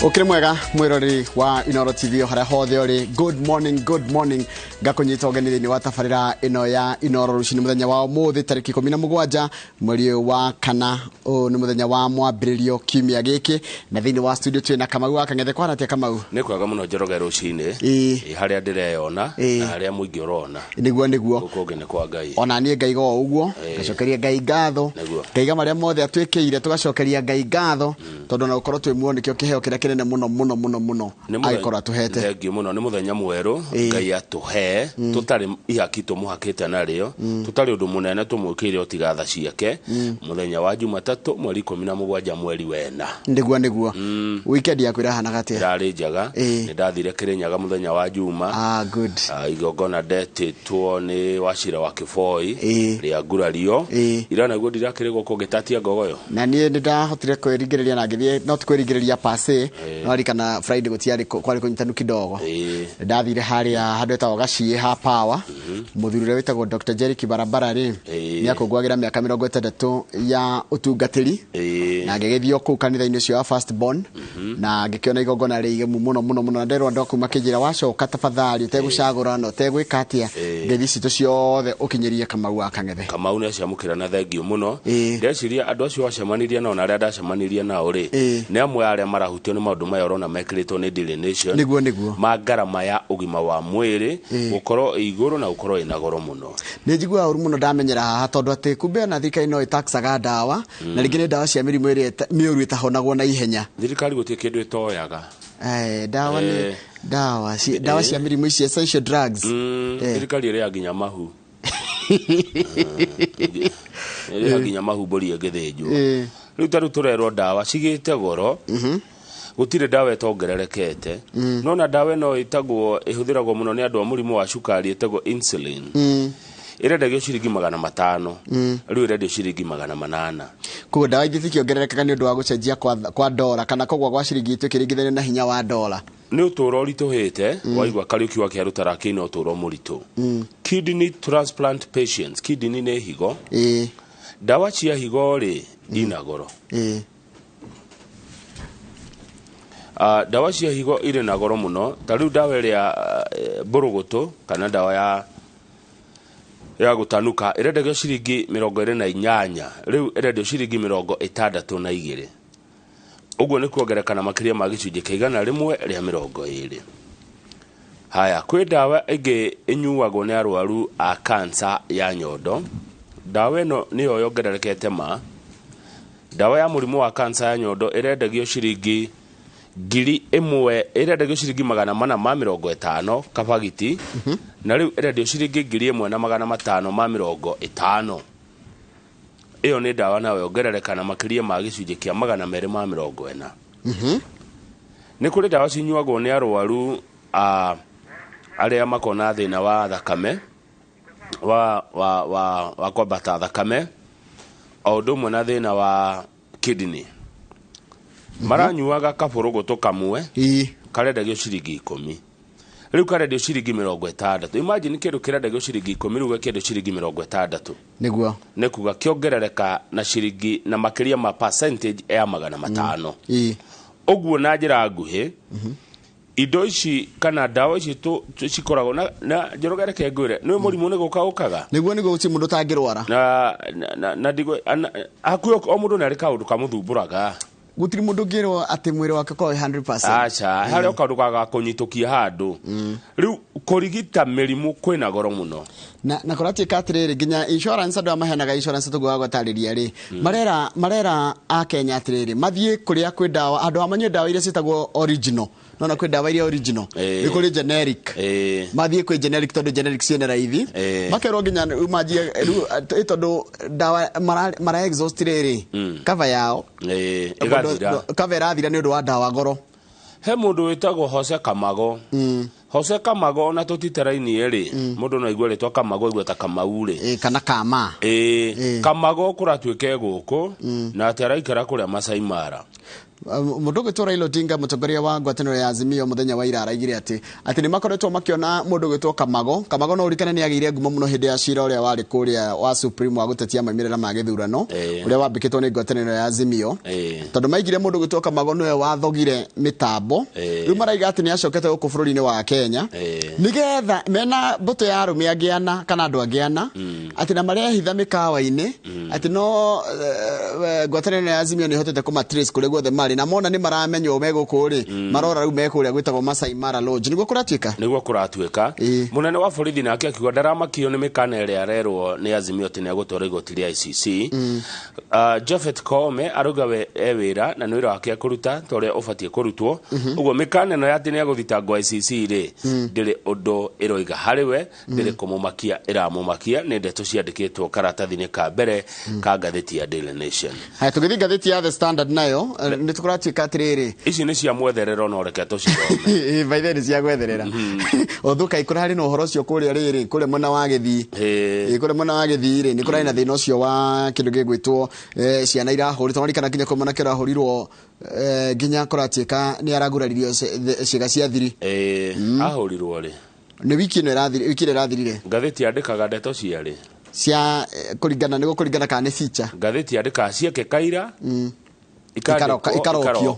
Ukiri mwega mwirori wa Inoro TV hara hothe uri good morning gakunyita ogenire ni watafarira ino ya Inoro rushini muthenya wa umuthi tariki 17 mweri wa kana ni muthenya wa mwambiririo kiumia giki na thini wa studio twina Kamau akangethe kwana tia Kamau ni kwaga muno njoroge rushini haria ndireyona na haria muingi urona niguo ukogene kwa Ngai ona nie Ngai go uguo gacokeria Ngai ngatho Ngai maria mothe atwikeire tugacokeria Ngai ngatho tondu na ukorwo twi muone kio kiheo kira kinene muno aikora tuhete thengi muno ni muthenya mweru Ngai atuhe tutari ihaki tumuhakite nario tutari undu munene tumukire otigatha ciake muthenya wa Jumatatu mweri 17 mweri wena niguo weekend yakwira hana gate rari njaga ni ndathire Kirinyaga muthenya wa Juma good igogona dete tuone washira wa Kiboi ria ngurario ira naguo ndirakire goko gitatia ngogoyo na nie ndahotire kwirigireria na ngithie not kwirigireria pase no kana Friday gutiari kwari kunyitanu kidogo ndathire haria handu etagwo Gacie ha power muthurire wetagwo Dr. Jerry Kibarabara ri ni akugwagira miaka 60 ya utungatiri na ngegethio ku kanitha-ini ucio wa first born na ngikiona igogona ri muno nderwa ndo kuma kijira wacoka tafadhali utegucagura no tegwika atia ngethi citu ciothe ukinyerie Kamau akangethe Kamau ne ciamukira na thengio muno ndeciria andu acio wacemaniria na aria ndacemaniria nao ri ni amwe aria marahutio ni maundu maya urona mekirito ni Daily Nation niguo magarama ya ugima wa mwiri gukorwo iguru na gukorwo ina goro muno ni njigua uru muno ndamenyera haha tondu ati kumbe na thika ino itaxaga ndawa na ringine ndawa cia mirimu iri miuru itahonagwo na ihenya thirikari gutie kindu itoyaga dawa ni dawa cia mirimu ici essential drugs thirikari iri aginya mahu iri aginya mahu bori egethejwo riu taru turerwo ndawa cigite goro gutire ndawa etongererekete no na ndawa no itagwo ihuthiragwo muno ni andu a murimu wa cukari etagwo insulin irendagio ciringi 500 riu irendio ciringi 800 ku ndawa ithi kiongerereka ni undu wa gucenjia kwa dola kana kogwa gwa ciringi itwikiringithania na hinya wa dola ni uturo rituhite waigwa kariuki wa kiaru taraki no uturo muritu kidney transplant patients kidney ne higo ndawa cia higo ri ina goro dawa cia higo ire na goro muno tariu dawa ya burugutu kana dawa ya gutanuka irendagio ciringi 28 riu irendio ciringi 62 uguo ni kuongerekana makiria ma gicunje kaigana rimwe ria 20 haya kwi dawa ige inyuagwo ni arwaru a cancer ya nyondo dawa ino niyo yongererekete ma dawa ya murimu wa cancer ya nyondo irendagio ciringi ngiri imwe irendagio ciringi 450 kabagiti na riu irendio ciringi ngiri 1,550 iyo ni dawa nawe yongererekana makiria ma gicunje kia 240 ni kuri dawa cinyuagwo ni arwaru aria makona thina wa thakame wa kwambata thakame o ndumo na thina wa kidney maranyuaga kaburugutu kamwe karendagio ciringi 10 riu karendio ciringi 60 imagine kindu kirendagio ciringi 10 riu kindu ciringi 60 niguo ne kuga kiongerereka na ciringi na makiria ma percentage ya 500 uguo na njira nguhi indo ici kana dawa ici cikoragwo na njorogereke ngwire ni murimu ni gukaukaga niguo guci mundu tangirwara na digo akuyo o mundu nari kaundu kamuthumburaga gutiri mundu ngiro ati mwiri wake ko 100% acha hario kaundu kaga kunyitukia handu riu kurigita mirimu kwina goro muno na korati katrere ginya insurance andu amahenaga insurance tugwa gutariria ri marera a Kenya atrere mathie kuria kwi dawa andu amanye dawa iria citagwo original nona kwi dawa iria original ni kuri generic mathie kwi generic tondu generic ciene raithi makero ginya umajie tondu dawa mara exhaust riri cover yao cover athira ni undu wa dawa goro he mundu witagwo Jose Kamago Jose Kamago na tutiteraini eri mundu no igwe ritwa Kamago igwe ta Kamau ri kana Kama Kamago kuratwike guku na ataraikara kuria Masai Mara mundu gwitwo Raila Odinga mutongoria wa ngwataniro ya Azimio muthenya wa ira araigire ati ni makoretwo makiona mundu gwitwo Kamago no urikana ni agire ngumo muno hindi ya cira uria wari kuria wa Supreme wa gutetia maimirira ma githurano uria wambikitwo ni ngwataniro ya Azimio tondu maigire mundu gwitwo Kamago niwe wathogire mitambo riu maraiga ati ni acokete guku bururi-ini wa Kenya nigetha mena mbuto ya arume angiana kana andu angiana ati na marehitha mikawa-ini ati no ngwataniro ya Azimio ni hotete kumatrace kuri guothe mari na mona ni maramenyo megukuri marora riu mekuria gwitagwo Masai Mara Lodge niguo kuratuika munene wa borithi nake akiuga ndaramakio ni mikana iria arerwo ni Azimio ati ni agutwara igoti ria ICC Japhet Koome aruga we ewira na nwira wake kuruta toria ubatie kurutwo uguo mikana no ati ni aguthitangwo ICC ri ndiri undu iroiga hariwe ndiri kumumakia iramumakia ni ndeto ciandikitwo karatathi-ini ka mbere ka ngatheti ya Daily Nation. Hai tugithi ngatheti ya The Standard nayo ni tukuratuika atiriri ici ni cia mwetherero no reke tucithome baithe ni cia gwetherera othuka ikura hari no horo cio kuria riri kure mona wa Githii kure mona wa Githii ri ni kurai na thina ucio wa kindu gigwitwo ciana irahurithwo kana kinya kumana kirahurirwo ginya kuratuika ni araguraririo ciga cia thiri ahurirwo ri ni wiki no irathirire ngatheti yandikaga ndeto ciari cia kuringana kana ni feature ngatheti yandikaga ciake kaira ikarokio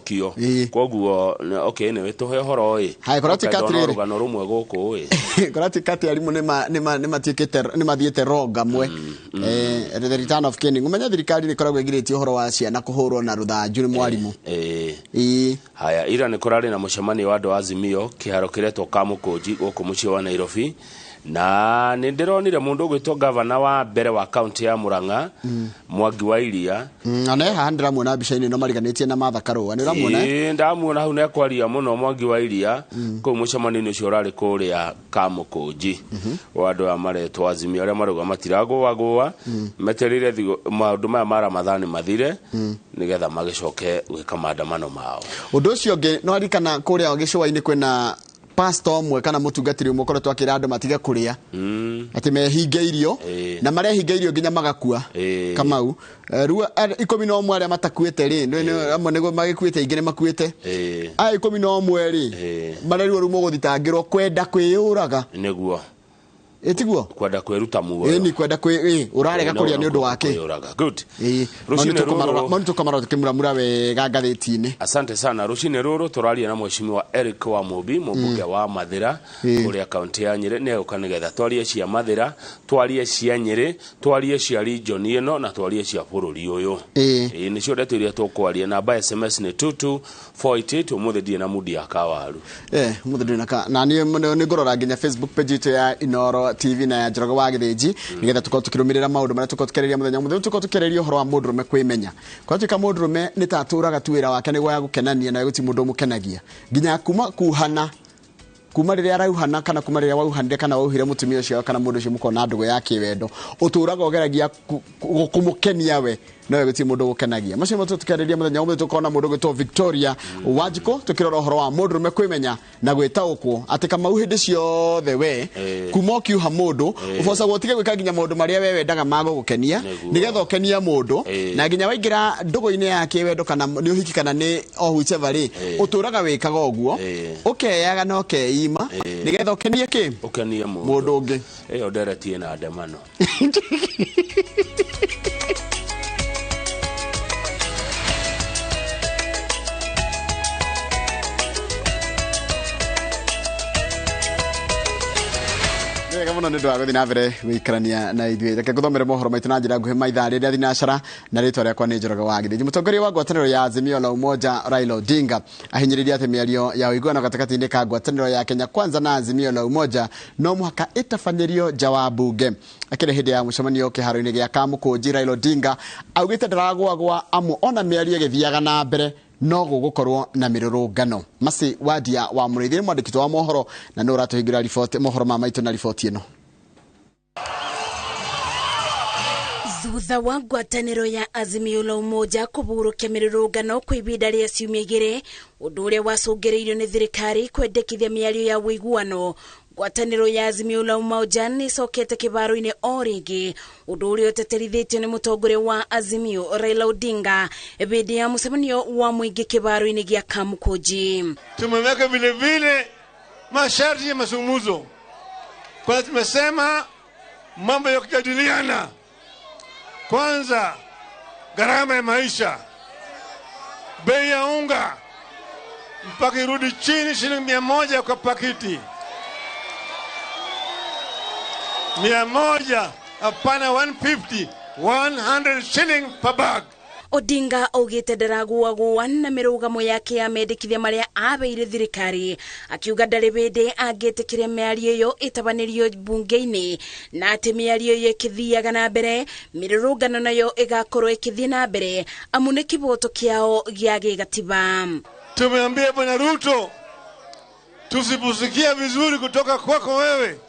koguo okay ne wetuhe horo hai koratika tiriri rugano rumwe guku koratika ati arimu ni mathiete roga mwe the return of king umenya thirikari ni koragwo igiriti horo wa ciana kuhurwo na ruthanju ni mwarimu haya ira ni kurari na mucemanio wa andu Azimio kiharo kiretwo Kamukunji guku mucii wa Nairobi na nindironire mundu gwitwo governor wa mbere wa county ya Murang'a Mwangi wa Iria ana handira muona bica-ini no mariganitie na Martha Karua ni ramuona ndamuona hau ne kwaria muno Mwangi wa Iria ku mucemanio ucio urari kuria Kamukunji wa andu amaretwo Azimio aria maruga matiragwa meterire maundu maya mara mathani mathire nigetha magicoke gwika maandamano mao undu ucio ngi no arikana kuria gicua-ini kwina pastor mwe kana mutungatiri umukoretwo akira andu matiga kuria ati mehinge irio na marehinge irio nginya magakua Kamau riu 11 aria matakuite ri amwe nigo magikuite ingine makuite 11 ri marariwo ru muguthitangirwo kwenda kwiyuraga niguo etiguo kwenda kwiruta muoyo ni kwenda urarega kuria ni undu wake good rucine kamaro kimuramura we gatheti-ini asante sana rucine ruru turaria na mheshimiwa Eric wa Mubi mbunge wa Mathira kuria county ya Nyeri ne ukanigetha twarie cia Mathira twarie cia Nyeri twarie cia region ino na twarie cia bururi uyu ni cio ndeto iria tukwaria namba SMS ni 2248 umuthi die na mudi ya kawaru umuthi die na ni ngorora nginya Facebook page itu ya Inoro TV na Njoroge wa Githĩnji nigetha tukorwo tukirumirira maundu maria tukorwo tukereria muthenya muthenya tukorwo tukereria uhoro wa mundurume kwimenya kwa tuka mundurume ni taturaga tuwira wake niguo ya gukenania na guti mundu mukenagia nginya kuma riria arauhana kana kuma riria wauhanire kana wauhire mutumia ucio kana mundu ucio mukona ndugu yake wendo uturaga ogeragia kumukenia we no guti mundu gukenagia macio mutu tukereria muthenya umwe tukona mundu gwitwo Victoria Wanjiko tukirora uhoro wa mundurume kwimenya na gwitaukwo ati kama uhindi ciothe we kuma ukiuha mundu uboca gwotige gwika nginya mundu maria we wendaga mago gukenia nigetha ukenia mundu na nginya waingira ndugu-ini yake wendo kana ni uhiki kana ni whichever ri uturaga wikaga oguo ukeyaga no keima nigetha ukenie ki ukenie mundu ungi eyo nderetie na ndemano kama ndo ndwa guthi na mbere wikarania na ithuĩ reke nguthomere mohoro maitu na njĩra nguhĩ maithaa rĩrĩa thinacara na rĩtwa rĩakwa nĩ Njoroge wa Githĩnji mũtongoria wa ngwatanĩro ya Azimio la Umoja Raila Odinga ahinyĩrĩirie atĩ mĩario ya ũiguano gatagatĩ-inĩ ka ngwatanĩro ya Kenya Kwanza na Azimio la Umoja no mũhaka ĩtabanĩrio nja wa mbunge akĩrĩ hĩndĩ ya mũcemanio kĩharo-inĩ gĩa Kamukunji Raila Odinga augĩte ndaragwagwa amwe ona mĩario ĩgĩthiaga na mbere no gugukorwo na mirurungano masi wadia wa mureithire mwandĩkĩtwo wa mohoro na no ratuhingira report mohoro ma maitu na report ino thutha wa ngwatanĩro ya Azimio la Umoja kuburukia mirurungano kwa ibinda rĩa ciumia igĩrĩ undu ũrĩa wacũngĩrĩirio nĩ thirikari kwendekithia mĩario ya ũiguano Ngwatanĩro ya Azimio la Umoja nĩ icokete kĩbaro-inĩ o rĩngĩ, ũndũ ũrĩa ũteterithĩtio nĩ mũtongoria wa Azimio Raila Odinga hĩndĩ ya mũcemanio wa mũingĩ kĩbaro-inĩ gĩa Kamukunji. Tumeweka vile vile masharti ya mazungumzo. Kwa tumesema mambo ya kujadiliana. Kwanza, gharama ya maisha, bei ya unga mpaka irudi chini shilingi 100 kwa pakiti. 100, hapana 150, 100 shilling per bag. Odinga augite ndaraguagua na mirugamo yake ya mendekithia maria abeire thirikari, akiuga ndari bende angĩtĩkĩria mĩario ĩyo ĩtabanirio bunge-inĩ, na atĩ mĩario ĩyo ĩkĩthiaga na mbere, mĩrũrũngano nayo ĩgakorwo ĩkĩthiĩ na mbere amu nĩ kĩboto kĩao gĩa gĩgatiba. Tumeambia Bwana Ruto, tusiposikia vizuri kutoka kwako wewe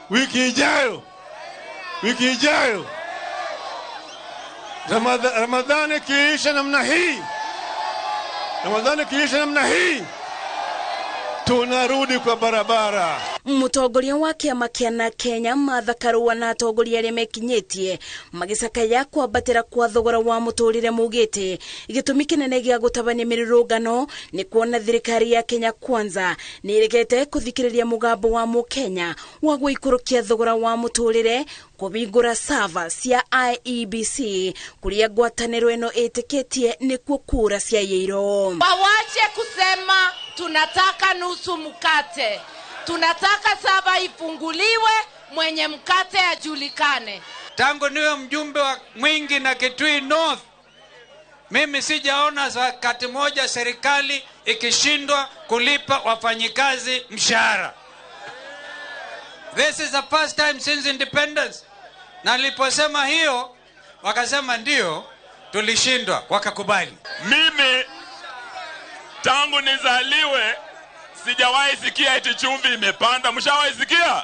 wiki ijayo Ramadhani kiisha namna hii tunarudi kwa barabara. Mũtongoria wa kĩama kĩa Kenya Martha Karua na atongoria arĩa mekinyĩtie magĩcakaya kwambatĩra kwa thogora wa mũtũrĩre mugĩte gĩtũmi kĩnene gĩa gũtabania mĩrũrũngano nĩ kuona thirikari ya Kenya Kwanza nĩ ĩregete kũthikĩrĩria mũgambo wa mũkenya wa gũikũrũkia thogora wa mũtũrĩre, kũbingũra sava cia IEBC kũrĩa ngwatanĩro ĩno ĩtĩkĩtie nĩkuo kura ciaiyĩirwo. Wawache kusema tunataka nusu mkate. Tunataka sava ifunguliwe, mwenye mkate ajulikane. Tangu niwe mjumbe wa Mwingi na Kitui North, mimi sijaona wakati moja serikali ikishindwa kulipa wafanyikazi mshahara. This is the first time since independence. Na niliposema hiyo, wakasema ndio, tulishindwa, wakakubali. Mimi tangu nizaliwe sijawahi sikia eti chumvi imepanda. Mshawahi sikia?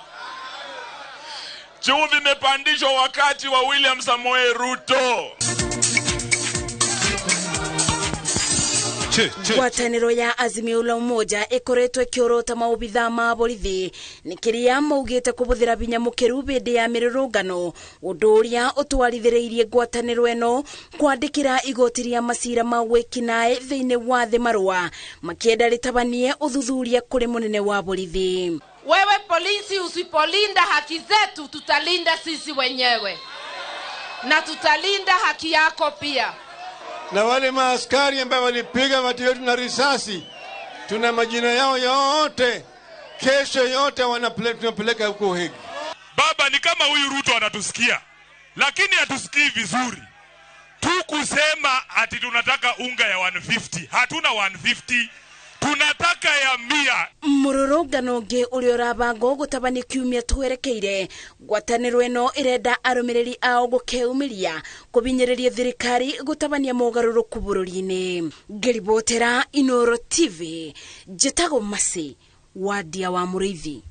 Chumvi imepandishwa wakati wa William Samoei Ruto. Ngwatanĩro ya Azimio la Umoja ĩkoretwo ĩkĩorota maobithaa ma borithi nĩkĩrĩa maugĩte kũbũthĩra binya mũkĩru hĩndĩ ya mĩrũrũngano, ũndũ ũrĩa ũtwarithĩrĩirie ngwatanĩro ĩno kwandĩkĩra igoti rĩa macira ma wĩkinaĩ thĩinĩ wa thĩ marũa makĩenda rĩtabanie ũthuthuria kũrĩ mũnene wa borithi. Wewe polisi usipolinda haki zetu, tutalinda sisi wenyewe na tutalinda haki yako pia. Na wale maaskari ambao walipiga watu wetu na risasi, tuna majina yao yote, kesho yote tunapeleka huko Hague. Baba, ni kama huyu Ruto anatusikia, lakini hatusikii vizuri. Tu kusema ati tunataka unga ya 150, hatuna 150, tunataka ya 100. Mũrũrũngano ũngĩ ũrĩa ũrabangwo gũtabania kiumia twerekeire, ngwatanĩro ĩno ĩrenda arũmĩrĩri ao gũkeumĩria kũbinyĩrĩria thirikari gũtabania mogarũrũku bũrũri-inĩ. Ngĩribotera Inooro TV, njĩtagwo Masi Wadia wa Mũrĩithi.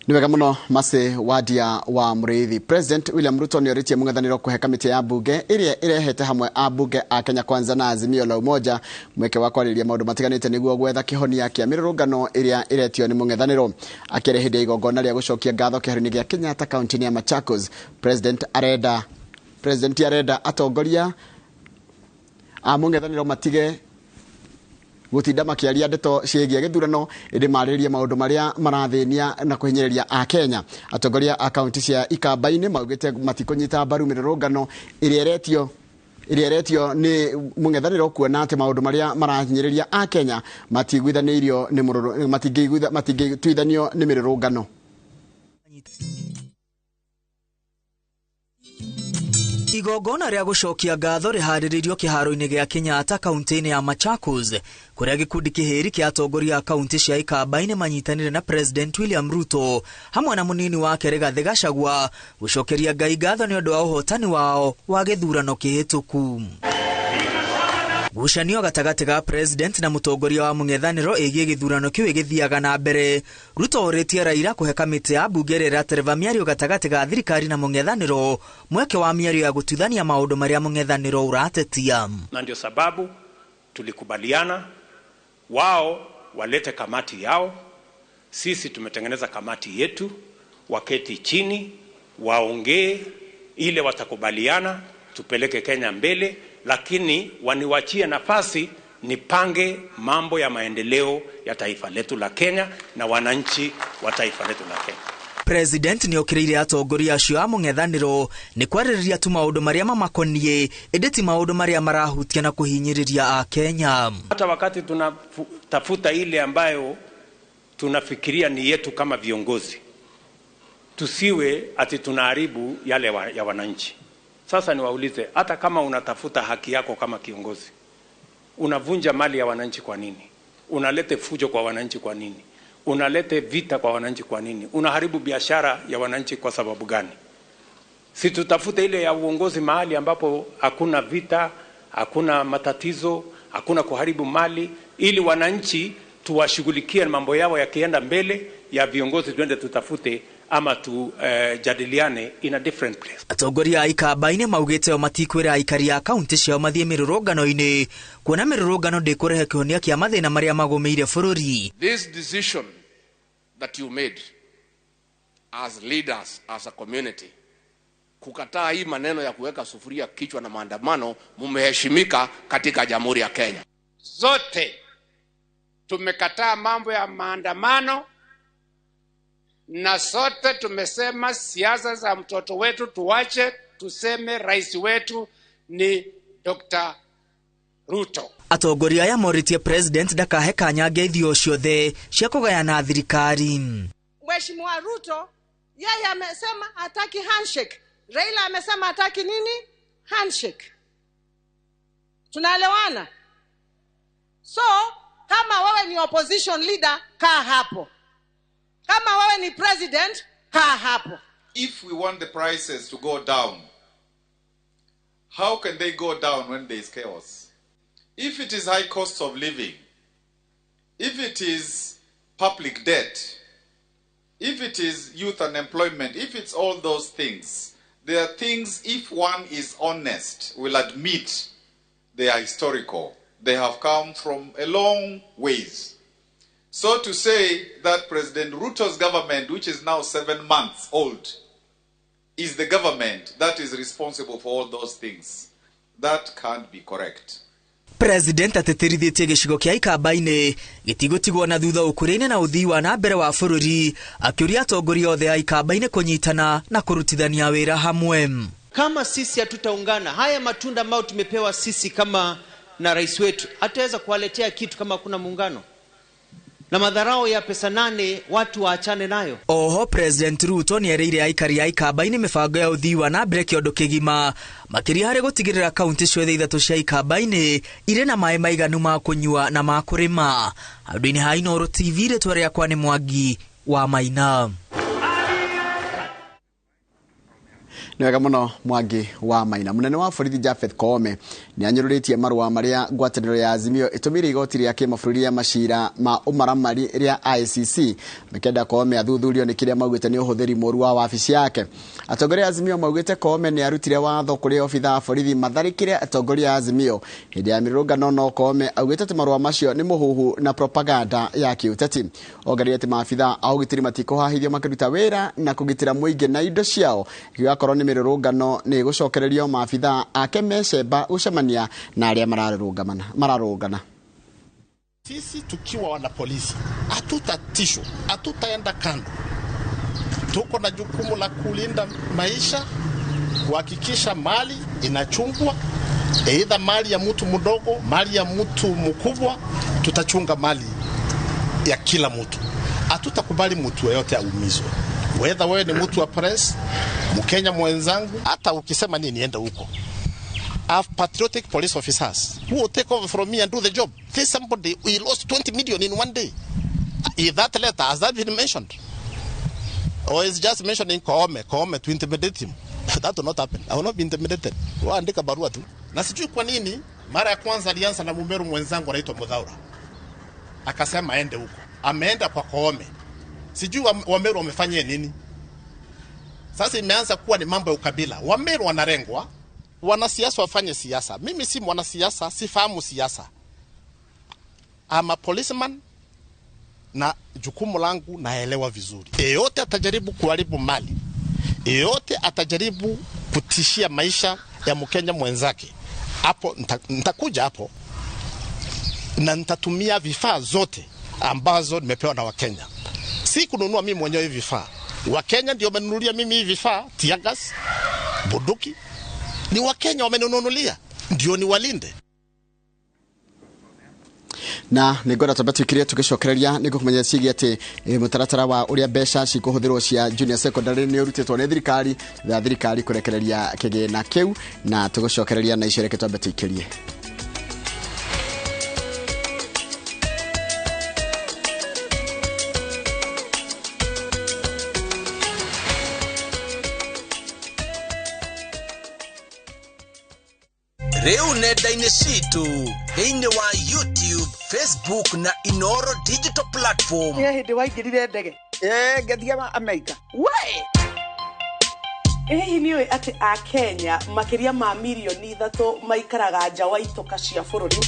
Ni wega muno Mase Wadia wa Mũrĩithi. President William Ruto nĩ oritie mũng'ethanĩro kũhe kamĩtĩ ya mbunge ĩrĩa ĩrehete hamwe ambunge a Kenya Kwanza na Azimio la Umoja mweke wa kwarĩrĩria maũndũ matiganĩte nĩguo gwetha kĩhonia kĩa mĩrũrũngano ĩrĩa ĩretio nĩ mũng'ethanĩro. Akĩaria hĩndĩ ya igongona rĩa gũcokia ngatho kĩharo-inĩ gĩa Kenyatta kaunti-inĩ ya Machakos, President arenda atongoria a mũng'ethanĩro matige gutinda makiaria ndeto ciĩgiĩ gĩthurano ĩndĩ marĩrĩrie maũndũ marĩa marathĩnia na kũhinyĩrĩria a Kenya. Atongoria a kaunti cia Ikamba-inĩ maugĩte matikũnyita mbaru mĩrũrũngano ĩrĩa eretio nĩ mũng'ethanĩro, kuona atĩ maũndũ marĩa marahinyĩrĩria a Kenya matigwithanĩirio matingĩtuithanio nĩ mĩrũrũngano. Igongona rĩa gũcokia ngatho rĩharĩrĩirio kĩharo-inĩ gĩa Kenyatta kaunti-inĩ ya Machakos, kũrĩa gĩkundi kĩhĩri kĩa atongoria a kaunti cia Ikamba-inĩ manyitanĩre na President William Ruto hamwe na mũnini wake Rigathi Gachagua gũcokeria Ngai ngatho nĩ ũndũ wa ũhotani wao wa gĩthurano kĩhĩtũku. Gucanio gatagatĩ ga President na mũtongoria wa mũng'ethanĩro ĩgiĩ gĩthurano kĩu gĩthiaga na mbere. Ruto orĩtie Raila kũhe kamĩtĩ ya mbunge ĩrĩa ĩratereba mĩario gatagatĩ ga thirikari na mũng'ethanĩro mweke wa mĩario ya gũtuithania maũndũ marĩa mũng'ethanĩro ũratetia. Na ndio sababu tulikubaliana Wao walete kamati yao, sisi tumetengeneza kamati yetu, waketi chini, waongee, ile watakubaliana, tupeleke Kenya mbele, lakini waniwachie nafasi nipange mambo ya maendeleo ya taifa letu la Kenya na wananchi wa taifa letu la Kenya. President ni okiriire atongoria acio a mung'ethaniro ni kwaririria tu maundu maria mamakonie edeti maundu maria marahutia na kuhinyiriria a Kenya. Hata wakati tunatafuta ile ambayo tunafikiria ni yetu kama viongozi, tusiwe ati tunaharibu yale ya wananchi. Sasa niwaulize, hata kama unatafuta haki yako kama kiongozi, unavunja mali ya wananchi kwa nini? Unalete fujo kwa wananchi kwa nini? Unalete vita kwa wananchi kwa nini? Unaharibu biashara ya wananchi kwa sababu gani? Si tutafute ile ya uongozi mahali ambapo hakuna vita, hakuna matatizo, hakuna kuharibu mali, ili wananchi tuwashughulikie mambo yao yakienda mbele, ya viongozi tuende tutafute ama tujadiliane in a different place. Atongoria a Ikamba-ini maugite o matikwira aikari a kaunti ciao mathie mirurungano-ini kuona mirurungano ndikurehe kihonia kia mathina maria magomeire bururi. This decision that you made as leaders, as a community, kukataa hii maneno ya kuweka sufuria kichwa na maandamano, mumeheshimika katika Jamhuri ya Kenya. Zote tumekataa mambo ya maandamano, na sote tumesema siasa za mtoto wetu tuwache, tuseme rais wetu ni Dr. Ruto. Atongoria aya moritie president ndakahe kanya ngeithio ciothe cia kugayana thirikari. Mheshimiwa Ruto yeye amesema hataki handshake. Raila amesema hataki nini? Handshake. Tunaelewana? So kama wewe ni opposition leader, kaa hapo. Kama wewe ni president, kaa hapo. If we want the prices to go down, how can they go down when there is chaos? If it is high cost of living, if it is public debt, if it is youth unemployment, if it's all those things, there are things, if one is honest, will admit they are historical. They have come from a long ways. So to say that President Ruto's government, which is now 7 months old, is the government that is responsible for all those things, that can't be correct. President ateterithitie gicigo kia Ikamba-ini gitigotigwo na thutha ukuriine na uthii wa na mbere wa bururi, akiuria atongoria othe a Ikamba-ini kunyitana na kurutithania wira hamwe. Kama sisi hatutaungana, haya matunda ambayo tumepewa sisi kama na rais wetu, hataweza kuwaletea kitu kama kuna muungano. Na madharau ya pesa 8 watu waachane nayo. Oho, President Ruto ni ereire aikari ya Ikamba-ini mibango ya uthii wa na mbere kiondo kigima makiria hari gutigirira kaunti ciothe 3 cia Ikamba-ini ire na mai maiganu ma kunyua na ma kurima. Handũ-inĩ ha Inooro TV rĩtwa rĩakwa nĩ Mwangi wa Maina. Ni wega muno Mwangi wa Maina. Munene wa borithi Japhet Koome ni anyururitie marua maria ngwataniro ya Azimio itumire igoti ria kimabũrũri ya mashira ma umaramari ria ICC mekenda Koome athuthurio ni kiria maugite ni uhuthiri moru wa wabici yake. Atongoria Azimio maugite Koome ni arutire watho kuri obitha borithi matharikire atongoria Azimio hindi ya mirũngano no Koome augite ti marua macio ni muhuhu na propaganda ya kiuteti. Ongereire ti maabitha au gitiri matiko hahithio makiruta wira na kugitira muingi na indo ciao igakorwo ni mirũngano ni gucokererio maabitha ake mecemba ucemania na aria mararũgana. Sisi tukiwa wana polisi hatutatishwa, hatutaenda kando. Tuko na jukumu la kulinda maisha, kuhakikisha mali inachungwa, aidha mali ya mtu mdogo, mali ya mtu mkubwa, tutachunga mali ya kila mtu. Hatutakubali mtu yeyote aumizwe. Whether wewe ni mtu wa press, Mkenya mwenzangu, hata ukisema nini enda huko. I have patriotic police officers who will take over from me and do the job. There's somebody, we lost 20 million in one day. Is that letter, has that been mentioned? Or is just mentioning Koome to intimidate him? That will not happen. I will not be intimidated. Waandika barua tu. Na sijui kwa nini, mara ya kwanza alianza na mumeru mwenzangu anaitwa Mudhaura. Akasema aende huko. Ameenda kwa Koome. Sijui Wameru wamefanya nini. Sasa imeanza kuwa ni mambo ya ukabila. Wameru wanarengwa, wanasiasa wafanye siasa. Mimi si mwanasiasa, sifahamu siasa. ama policeman na jukumu langu naelewa vizuri. Yeyote atajaribu kuharibu mali, yeyote atajaribu kutishia maisha ya Mkenya mwenzake, hapo nitakuja hapo na nitatumia vifaa zote ambazo nimepewa na Wakenya. Si kununua mimi mwenyewe hivi vifaa. Wakenya ndio wamenunulia mimi hivi vifaa, tear gas, bunduki. Ni Wakenya wamenunulia, ndio ni walinde. Na nigora tabatukiria tugicokereria niko kumenya cigi ati mutaratara wa uria besha cikuhuthirwo cia junior secondary ni urutitwo ni thirikari kurekereria kigina kiu na tugicokereria na icereke twambetikirie. Reu nenda-inĩ citũ thĩinĩ wa YouTube, Facebook na Inoro Digital Platform. Hindi waingĩrire ndege ngathiaga Amerika. Hihi nĩũĩ atĩ a Kenya makĩria ma milioni 3 maikaraga nja wa itoka cia bũrũri?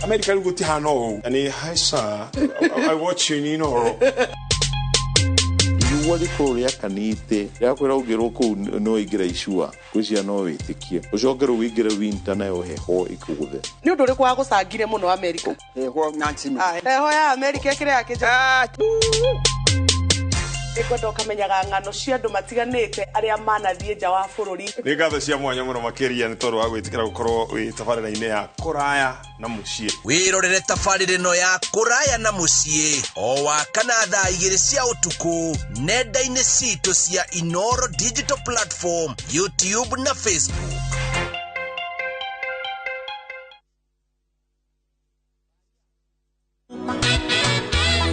Amerika rĩu gũtihana ũũ. Ani haica I watch you in Inoro. Wali kuria kanite ya kwira ugiro ku no igira icua kucia no witikie ucongero wigira winter na yo heho ikuguthe ni undu riku wa gucangire muno Amerika heho nansimi heho ya Amerika kire yake ikondo kamenyaga ngano cia andu matiganite aria manathie nja wa bururi ni ngatho cia mwanya muno makiria ni toru wa gwitikira gukorwo wi tabarira-ini ya kuraya na mucie wirorere tabarira-ino ya kuraya na mucie o wa kana thaa 2 cia utuku nenda-ini citũ cia Inoro Digital Platform, YouTube na Facebook.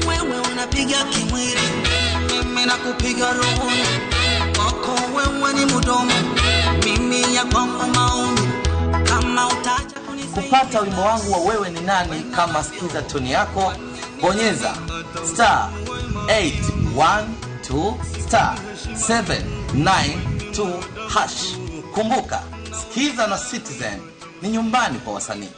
Wewe unapiga kimwili, mimi nakupiga roho. Wako wewe ni mdomo, mimi ya kwangu maombi. Kama utacha kupata wimbo wangu wa wewe ni nani, kama sikiza toni yako, bonyeza *812*792#. Kumbuka, Sikiza na Citizen ni nyumbani kwa wasanii.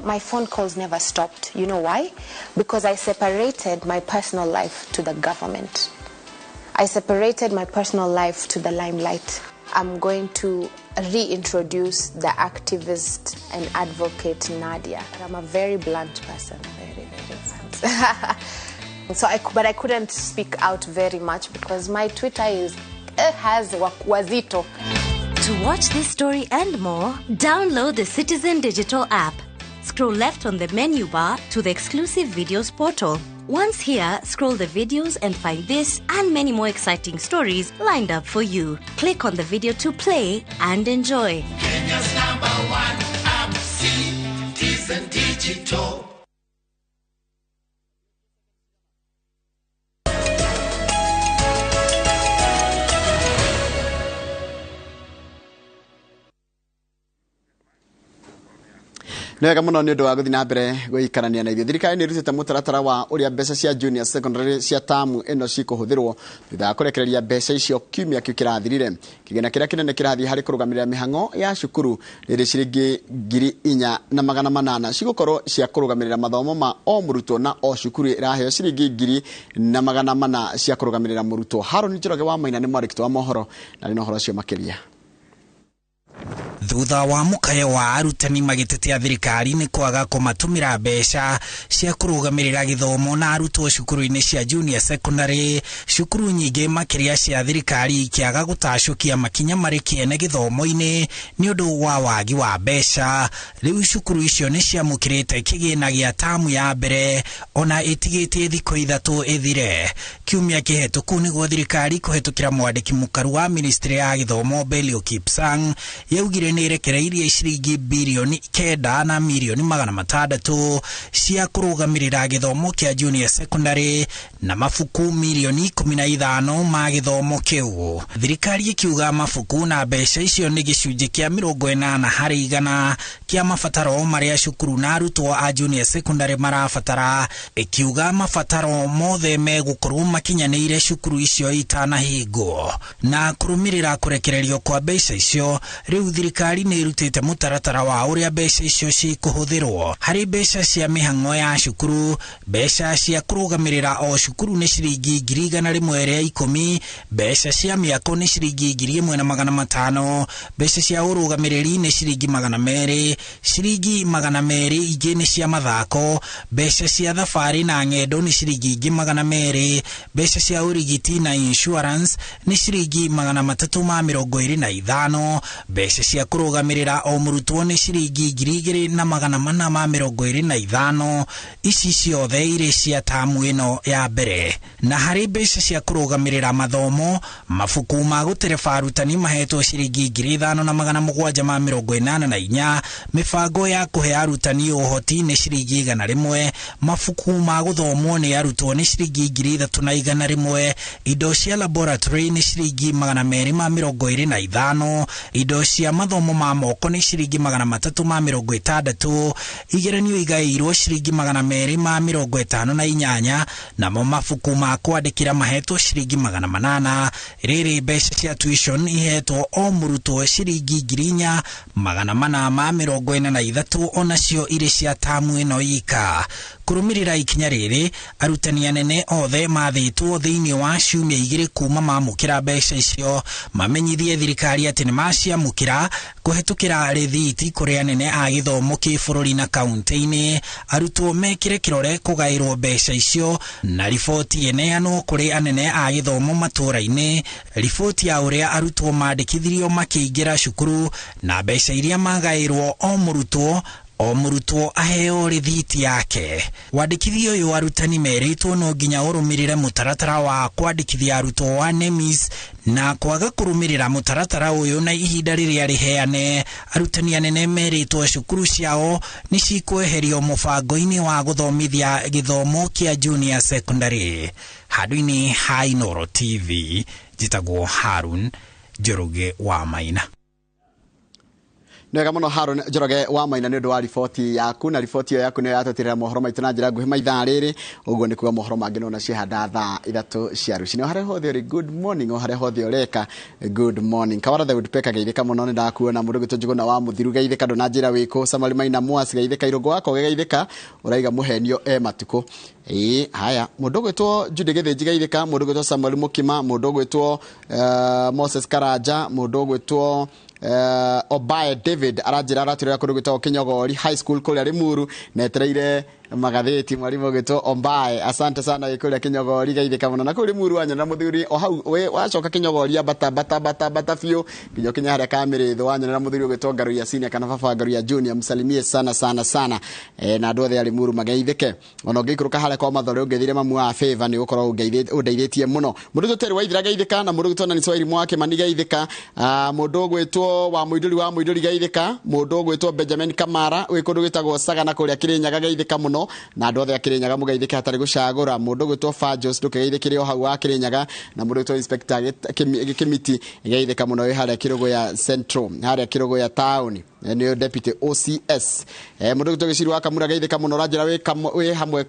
My phone calls never stopped. You know why? Because I separated my personal life to the government. I separated my personal life to the limelight. I'm going to reintroduce the activist and advocate Nadia. I'm a very blunt person, very blunt. But I couldn't speak out very much because my Twitter has wazito. To watch this story and more, download the Citizen Digital app. Scroll left on the menu bar to the exclusive videos portal. Once here, scroll the videos and find this and many more exciting stories lined up for you. Click on the video to play and enjoy. Kenya's #1 app, Citizen Digital. Nega muno ni undu wa guthi na mbere guikarania na thirikari ni rutite mutaratara wa uria mbeca cia junior secondary cia tamu eno cikuhuthirwo thutha kurekereria mbeca icio kiumia kirathirire. Kigena kiria kinene kirathi hari kurugamirira mihango ya cukuru riri ciringi 4,800 cigukorwo cia kurugamirira mathomo ma o murutwo na o cukuru iraheo ciringi 4,400 cia kurugamirira murutwo. Haroni Njoroge wa Maina ni mwarikito wa mohoro na rino horo cio makiria. Thutha wa mukayo wa arutani magitetea thirikari ni kwaga kumatumira mbeca cia kurugamirira githomo na arutwo cukuru-ini cia junior secondary, cukuru nyingi makiria cia thirikari ikiaga gutacukia makinya mari kiene githomo-ini ni undu wa wagi wa mbeca. Riu cukuru icio ni ciamukirite kigina gia tamu ya mbere ona itigitie thikũ 3 ithire. Kiumia kihituku niguo thirikari kuhitukira mwandiki mukaru wa ministry ya githomo Belio Kipsang yaugire nä rekereirie ciringi bilioni 9 na milioni 600 cia kå rå gamä rä ra gä thomo kä a junior secondary na mabuku milioni 15 ma gä thomo kä u. Thirikari ikiuga mabuku na mbeca icio nä gä cunjä kä a 80 harä 100 kä a mabataro marä a cukuru na arutwo a junior secondary marabatara, ikiuga mabataro mothe megũkorwo makinyanĩire cukuru icio itanahingwo. Na kũrũmĩrĩra kũrekererio kwa mbeca icio, rĩu thirikari nĩ ĩrutĩte mũtaratara wa ũrĩa mbeca icio cikũhũthĩrwo. Harĩ mbeca cia mĩhang'o ya cukuru, mbeca cia kũrũgamĩrĩra o cukuru nĩ ciringi 100 rĩa 10, mbeca cia mĩako nĩ ciringi 1,500, mbeca cia ũrũgamĩrĩri nĩ ciringi 200, ciringi 200 ingĩ nĩ cia mathako, mbeca cia thabarĩ na ng'endo nĩ ciringi 200, mbeca cia ũrigiti na insurance nĩ ciringi 325, mbeca cia kũrũgamĩrĩra o mũrutwo nĩ ciringi 2,425. Ici ciothe irĩ cia tamu ĩno ya mbere. Na harĩ mbeca cia kũrũgamĩrĩra mathomo, mabuku ma gũtereba arutani mahetwo ciringi 5,784, mĩbango ya kũhe arutani ũhoti nĩ ciringi 100, mabuku ma gũthomwo nĩ arutwo nĩ ciringi 3,100, indo cia laboratory nĩ ciringi 225, indo cia mathomo ma moko nĩ ciringi 360, igeranio igaĩirwo ciringi 258, namo mabuku ma kwandĩkĩra mahetwo ciringi 800. Rĩrĩ mbeca cia tuition ihetwo o mũrutwo ciringi 4,443, onacio irĩ cia tamu ĩno yika. Kũrũmĩrĩra ikinya rĩrĩ, arutani anene othe mathĩtwo thĩinĩ wa ciumia 2 kuma mamũkĩra mbeca icio mamenyithie thirikari atĩ nĩ maciamũkĩra kũhetũkĩra rĩthiti kũrĩ anene a gĩthomo kĩbũrũri na kaunti-inĩ. Arutwo mekĩre kĩrore kũgaĩrwo mbeca icio na riboti ĩneanwo kũrĩ anene a gĩthomo matũũra-inĩ, riboti ya ũrĩa arutwo mandĩkithirio makĩingĩra cukuru na mbeca iria magaĩrwo o mũrutwo aheo rĩthiti yake. Wandĩkithio ũyũ arutani merĩtwo no nginya ũrũmĩrĩre mũtaratara wa kwandĩkithia arutwo wa NEMIS, na kwaga kũrũmĩrĩra mũtaratara ũyũ na ihinda rĩrĩa rĩheane, arutani anene merĩtwo cukuru ciao nĩ cikweherio mũbango-inĩ wa gũthomithia gĩthomo kĩa junior secondary. Handũ-inĩ ha Inooro TV, njĩtagwo Harun Njoroge wa Maina. Nega muno Harun Njoroge wa Maina nĩ ũndũ wa riboti yaku, na riboti ĩyo yaku nĩ yatũtirĩra mohoro maitũ na njĩra nguhĩ maithaa rĩrĩ. Ũguo nĩ kuga mohoro mangĩ no na cihanda thaa 3 cia rũcinĩ. O harĩa hothe ũrĩ good morning, o harĩa hothe ũreka good morning. Kawarathe Woodpecker geithĩka mũno nĩ ndakuona mũndũ gĩtũ Njũgũna wa Mũthiru geithĩka ndũ na njĩra wĩkũ, Samari Maina Mwasi geithĩka, Irũngũ wako geithĩka, ũraiga mũhenio matukũ. Haya mũndũ gwĩtwo Judy Gĩthĩnji geithĩka, mũndũ gwĩtwo Samuel Mukima, mũndũ gwĩtwo Moses Karanja, mũndũ gwĩtwo Obaye David aranjira araturira kundu gwitwo Kinyogori High School kuria Limuru netereire magatheti mwarimu gwitwo Obaye. Asante sana gikuria Kinyogori geithika muno na kuri Limuru wanyana muthuri o hau we wacoka Kinyogori bata fio kinyo kinya haria kamirithwo wanyana na muthuri gwitwo Ngaruya Senior kana baba Ngaruya Junior, msalimie sana na andu othe ya Limuru mageithike. Ona ngikuruka haria kwa mathore ungethire mamu wa favor ni gukorwo undeithĩtie muno. Mundu tuteri wa ithira geithika na mundu gwitwo na Niswairi mwake mani geithika, mundu gwitwo wa Muiduri geithika, mundu gwitwo Benjamin Kamara we kundu gwitagwo Sagana kuria Kirinyaga geithika muno, na andu othe ya Kirinyaga mugeithika hatari gucagura. Mundu gwitwo Fajos ndukeithikire o hau wa Kirinyaga, na mundu gwitwo Inspector Kimiti geithika muno we haria Kirugo ya Central, haria Kirugo ya Town ni Deputy OCS. Mundu gwitwo Giciru wa Kamura geithika muno, ranjira we hamwe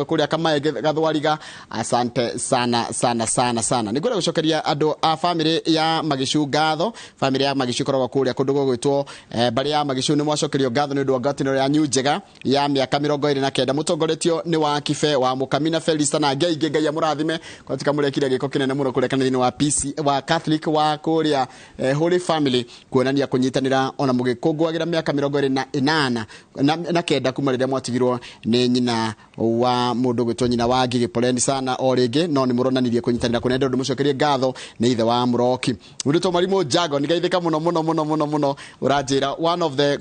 kuria Kamae Gathwariga. Asante sana nigura gucokeria andu a family ya Magishu ngatho. Family ya Magishu koragwo kuria kundu gwitwo bari ya Magishu ni mwacokerio ngatho ni undu wa ngwataniro ya New Njega ya miaka 29 mutongoretio ni wa Kibe wa Mukamina Felista na Ngai ya murathime kwatika murekire giko kinene muno kuria kanithini wa PC wa Catholic wa kuria Holy Family kuonania kunyitanira ona mugikungwagira miaka 28 na kenda kuma riria mwatigirwo ni nyina wa mundu gwitwo nyina wa Ngigi. Poleni sana o ringi no ni muronanirie kunyitanira kunenda undu mucokerie ngatho ni ithe wa Muroki. Mundu to Marimu Jago ni geithika muno uranjira one of the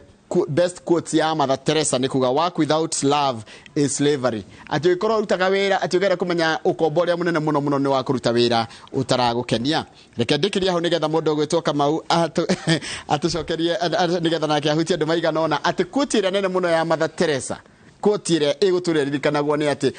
best quotes ya Mother Teresa ni kuga work without love is slavery. Ati ikoro utaga wira ati ugera kumenya ukomboria munene muno ni wa kuruta wira utaragukenia. Reke ndikiria ho nigetha mundu gwitwo Kamau atucokerie nigetha nake ahutie andu maiga nona ati kutire nene muno ya Mother Teresa kotire eguturiririkanagwo ni ati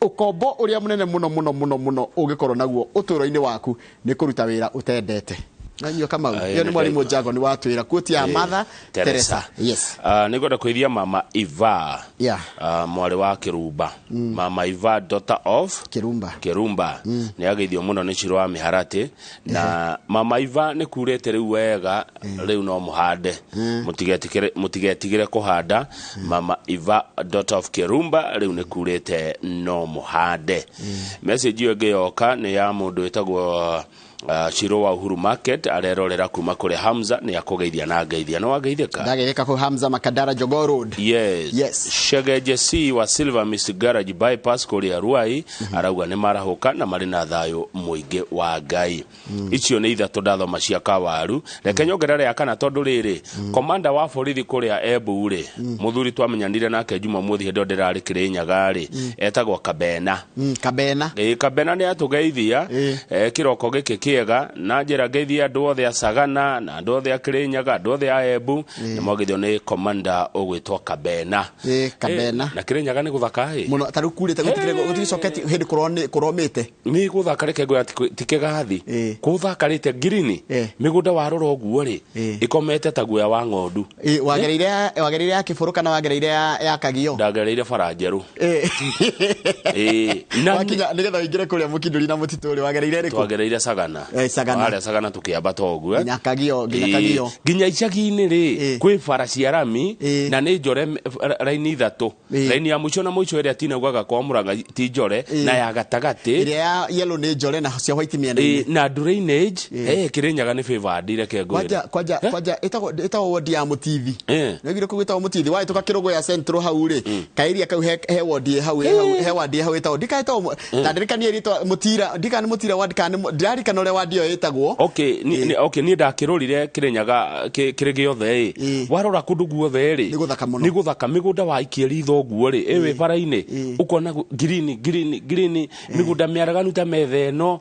ukombo uria munene muno ugikorwo naguo uturo-ini waku ni kuruta wira utendete. Nanyo Kamau yo ni mwalimu Jago ni watwira koti ya Mother Teresa. Yes. Nigoda kuithia Mama Eva. Yeah. Mwale wa Kirumba. Mama Eva, daughter of Kirumba. Ni ageithio muno ni Shiro wa Miharati na Mama Eva ni kurete riu wega riu no muhande. Mutigetigire kuhanda. Mama Eva, daughter of Kirumba riu ni kurete no muhande. Message yo geyoka ni ya mundu etagwo Shiro wa Uhuru Market arerorera kuma kure Hamza ni akugeithia na geithia no ageithika ndageithika ku Hamza Makadara Jogoo Road. Yes. Shege JC wa Silver Mist Garage bypass kuri Ruai arauga ni marahuka na mari na thayo muingi wa Ngai. Icio ni ithatu ndathoma cia Kawaru reke nyongerere ya kana tondu riri komanda wa borithi kuri Embu ri muthuri twamenyanire nake Juma muthi hendo ndirari Kirinyaga ri etagwo Kabena. Kabena ni atugeithia kiroko giki kiega na njira geithia andu othe a Sagana na andu othe a Kirinyaga andu othe a Embu ni mogithio ni komanda ogwitwa Kabena. Na Kirinyaga ni guthaka muno tarukurite gutigicoketi hindi kuromite ni guthaka reke ngo tikegathi guthakarite green migunda wa roro guo ri ikomete ta guya wa ng'ondu wagereire ya Kiburu kana wagereire ya Kagio ndagereire Faranjeru wakinya nigetha ingire kuria mukinduri na mutitu ri wagereire riko wagereire Sagana Sagana tukiamba togu Kagio ginya icagi-ini ri kwi farasi arami na ni njore raini ithatu raini ya muico na muico iri atinagwaga kwa Muranga ti njore na ya gatagati iri ya yellow ni njore na cia white miena na drainage Kirinyaga ni favor dire ke ngwira kwaja itago ward ya Mutithi nigire kugitago Mutithi wa ituka kirogo ya Central hau ri kairia kau he ward hau he ward hau itago dikaitago tandirikani rito Mutira dikani Mutira ward kan ndari kanore ward yo itagwo ni ndakirorire Kirinyaga kiri giothe warora kundu guothe ri ni guthaka migunda wa ikieri thoguo ri ewe bara-ini ukona green migunda miaraganu ta methe no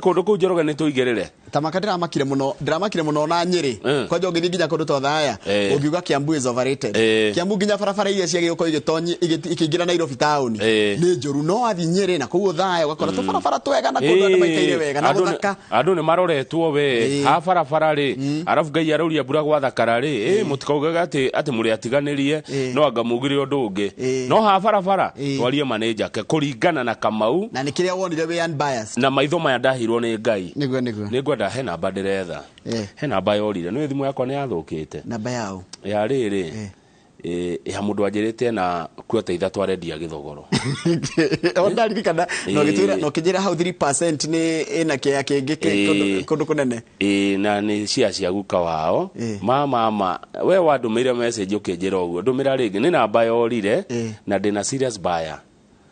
kundu ku Njoroge ni tuigerere tamakadira makire muno na Nyeri kwaje ugithi nginya kundu to thaya ugiuga Kiambu is overrated Kiambu nginya farafara iria cia giko igitonyi ikingira Nairobi town ni njuru no athi Nyeri na kuo thaya ugakora to farafara twega na kundu andu maikaire wega na guthaka andu ni maroretwo we ha farafara ri arafu Ngai aruria mbura gwathakara ri mutikaugaga ati muri atiganirie no anga mugire undu ungi no ha farafara twarie manager ke kuringana na Kamau na nikiria wonire we unbiased na maitho maya ndahirwo ni Ngai niguo he namba ndiretha he namba yorire no thimu yakwa ni yathukite namba yao ya riri ya mundu anjirite na kwota ithatu arendia githogoro ondaririkana no gitwira no kijira how 3% ni ina kia kingi kundu kunene na ni cia guka wao mama we wandumeire message ukinjira uguo ndumira ringi ni namba yorire na ndina serious buyer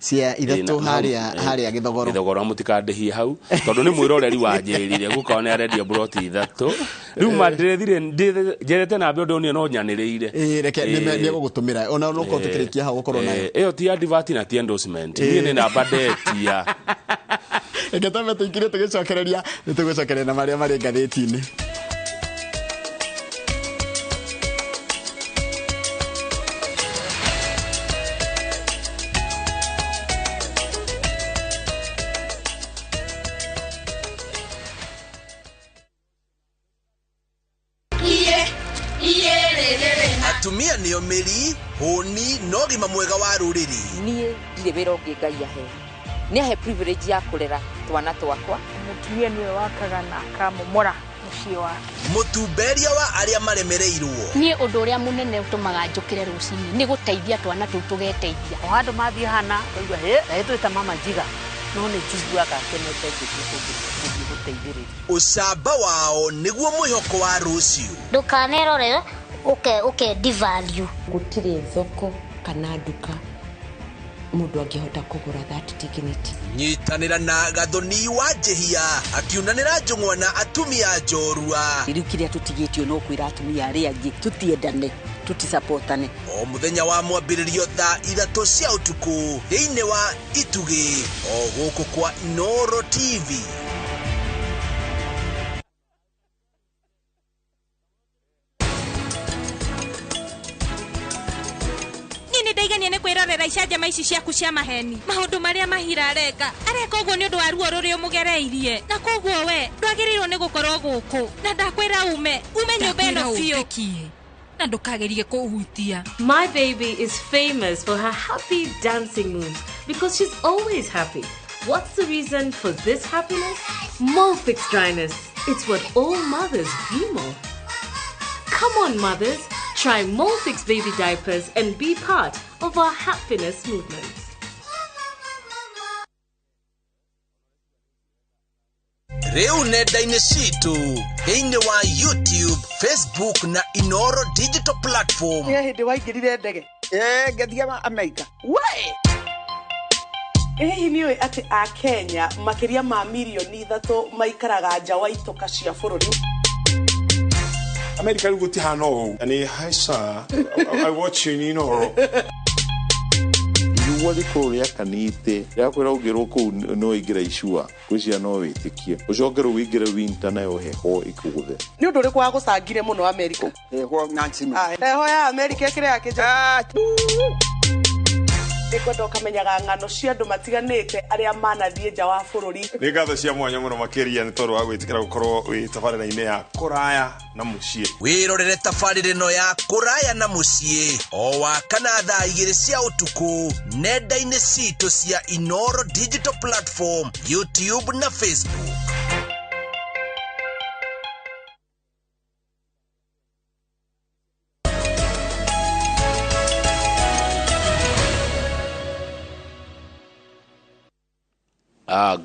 cia ithatu haria githogoro mutikandihie hau tondu ni mwiroreri wanjirire guka ne arendia broti ithatu riu mandirethire njerete na mbe ndoni no nyaniriire reke ni gugutumira ona no ko tukirikia hau ukorwo nayo iyo ti advert na ti endorsement ni ni namba detia reke tambe tukire tugicokereria nitugucokereria na maria mari ngatheti-ini atumia nio miri honi no gima mwega wa ruriri nie ndire wira ungi Ngai ahe ni ahe privilege ya kurera twana twakwa mutumia niwe wakaga na akamomora muciĩ wa mutumberia wa aria maremereirwo nie undu uria munene utumaga njukire rucinĩ ni guteithia twana tu tugeteithia o handu mathie hana oigwa he twita mama njiga no ni njiguaga kenete guteithĩrĩria ucamba wao niguo mwihoko wa rucio ndukanerore uke devalue gutire thoko kana nduka mundu angihota kugura that dignity. Nyitanira na Gathoni wa Njihia akiunanira njung'wana atumia njorua. Riu kiria tutigitio no kwira atumia aria angi tutiendane tutisupportane. O muthenya wa mwambiririo thaa 3 cia utuku thiini wa Itugi o guku kwa Inoro TV. Ndaigania ne kwirorera icanjama ici ciaku cia maheni maundu maria mahira areka koguo ni undu wa ruo ruri umugereirie na koguo we ndwagirirwo ni gukorwo guku na ndakwira ume nyumba ino biu na ndukagerie kuhutia. My baby is famous for her happy dancing moves because she's always happy. What's the reason for this happiness? Molfix dryness. It's what all mothers dream of. Come on, mothers. Try Molfix baby diapers and be part of our happiness movement. Reu nenda-inĩ citũ thĩinĩ wa YouTube, Facebook na Inoro Digital Platform. Nĩ hĩndĩ waingĩrire ndege ngathiĩ Amerika. Hihi nĩ ũĩ atĩ a Kenya makĩria ma milioni 3 maikaraga nja wa itoka cia bũrũri. America guti hano ani haisa I watch you Inoro. Wali kuria kanite ya kwira ugirwo ku no igira icua kwisia no witikie ucokero wigira winter nayo heho ikuguthe ni undu uri kwa gucangire muno America heho nansimi heho ya America kire yakija Nĩkwenda ũkamenyaga ng'ano cia andũ matiganĩte arĩa manathiĩ nja wa bũrũri. Nĩ ngatho cia mwanya mũno makĩria nĩ tondũ wa gwĩtĩkĩra gũkorwo wĩ tabarĩra-inĩ ya kũraya na mũciĩ. Wĩrorere tabarĩra ĩno ya kũraya na mũciĩ o wakana thaa 2 cia ũtukũ nenda-inĩ citũ cia Inoro Digital Platform, YouTube na Facebook.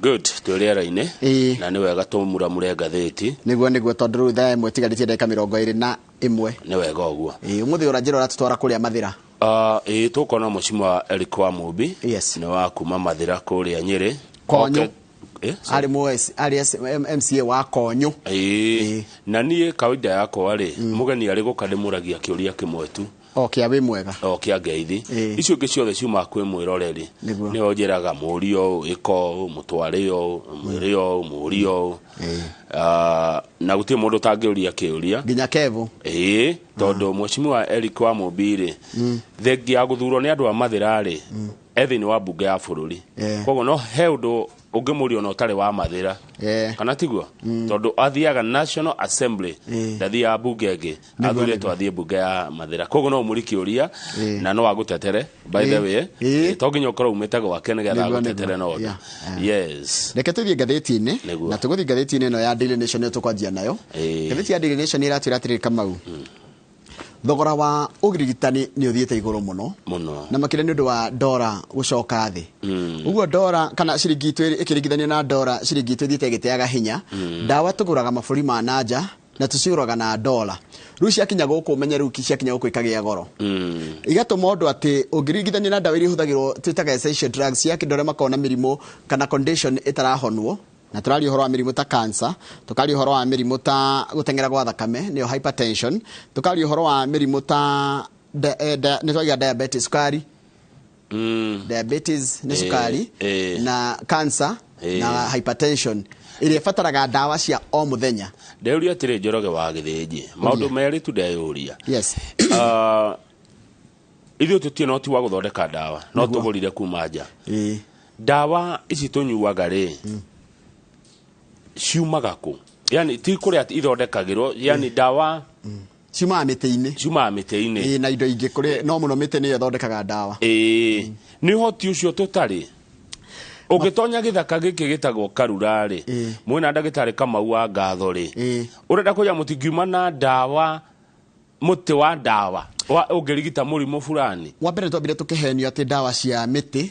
Good twirera-inĩ na nĩ wega tũmuramure ngathĩti nĩguo tondũ thaa ĩmwe tigarĩtie ndagĩka 21 nĩ wega ũguo ũmũthĩ ũranjĩra ũratũtwara kũrĩa Mathira tũkona mũcimu wa Eric wa Mũmbi nĩ wa kuma Mathira kũrĩa Nyĩrĩ Konyo ari MCA wa Konyo na niĩ kawaida yakwa rĩ mũgeni arĩ gũkandĩmũragia kĩũria kĩmwe tu kia wĩ mwega kia ngeithi icio ingĩ ciothe ciuma kwĩ mwĩroreri nĩo njĩraga mũrio ĩko mũtwarĩo mwĩrĩo mũrio na gũtirĩ mũndũ tangĩũria kĩũria nginya Kevo tondũ mũcimu wa Eric wa Mũmbi rĩ thengia ya gũthurwo nĩ andũ a Mathira rĩ ethini wa mbunge ya bũrũri koguo no he ũndũ ũngĩmũria ona ũtarĩ wa Mathira kana tiguo tondũ athiaga National Assembly ndathiaga mbunge ĩngĩ athurĩtwo athiĩ mbunge ya Mathira koguo no ũmũri kĩũria na no agũtetere by the way to nginya ũkorwo umĩte gwake nĩgetha agũtetere no yes reke tũthiĩ ngathĩti-inĩ na tũgũthiĩ ngathĩti-inĩ ĩno ya Daily Nation tũkwanjia nayo ngathĩti ya Daily Nation ĩratwĩra atĩrĩrĩ Kamau thogora wa ũrigitani nĩ ũthiĩte igũrũ mũno na makĩria nĩ ũndũ wa ndora gũcoka thĩ ũguo ndora kana ciringi itũ ĩkĩringithanio na ndora ciringi itũ ithiĩte ĩgĩteaga hinya ndawa tũgũraga mabũrũri ma nanja na tũcigũraga na dola rĩu ciakinya gũkũ ũmenye rĩu ciakinya gũkũ ikagĩa goro igatũma ũndũ atĩ ũngĩringithania na ndawa iria ihũthagĩrwo twĩtaga essential drugs cia kĩndũ arĩa makona mĩrimũ kana condition ĩtarahonwo na tũrari ũhoro wa mĩrimũ ta cancer tũkari ũhoro wa mĩrimũ ta gũteng'era gwa thakame nĩyo hypertension tũkari ũhoro wa mĩrimũ ta nĩ twagia diabetes sukari diabetes nĩ sukari na cancer na hypertension iria fataraga ndawa cia o muthenya ndeuria atĩrĩ Njoroge wa Gĩthĩnji maũndũ merĩ tu ndeyũria ithuĩ tũtirĩ no ti wa gũthondeka ndawa no tũgũrire kuma nja ndawa ici tũnyuaga rĩ ciumaga kũ yani ti kũrĩa ithondekagĩrwo yani ndawa ciumaga mĩtĩ-inĩ na indo ingĩ kũrĩ no mũno mĩtĩ nĩyo ĩthondekaga ndawa nĩ ũhoti ũcio tũtarĩ ũngĩtonya gĩthaka gĩkĩ gĩtagwo Karura rĩ mwĩna ndagĩtarĩ Kamau wa Ngatho rĩ ũrenda kũja mũtingiuma na ndawa mũtĩ wa ndawa ũngĩrigita mũrimũ fulani wa mbere twambire tũkĩhenio atĩ ndawa cia mĩtĩ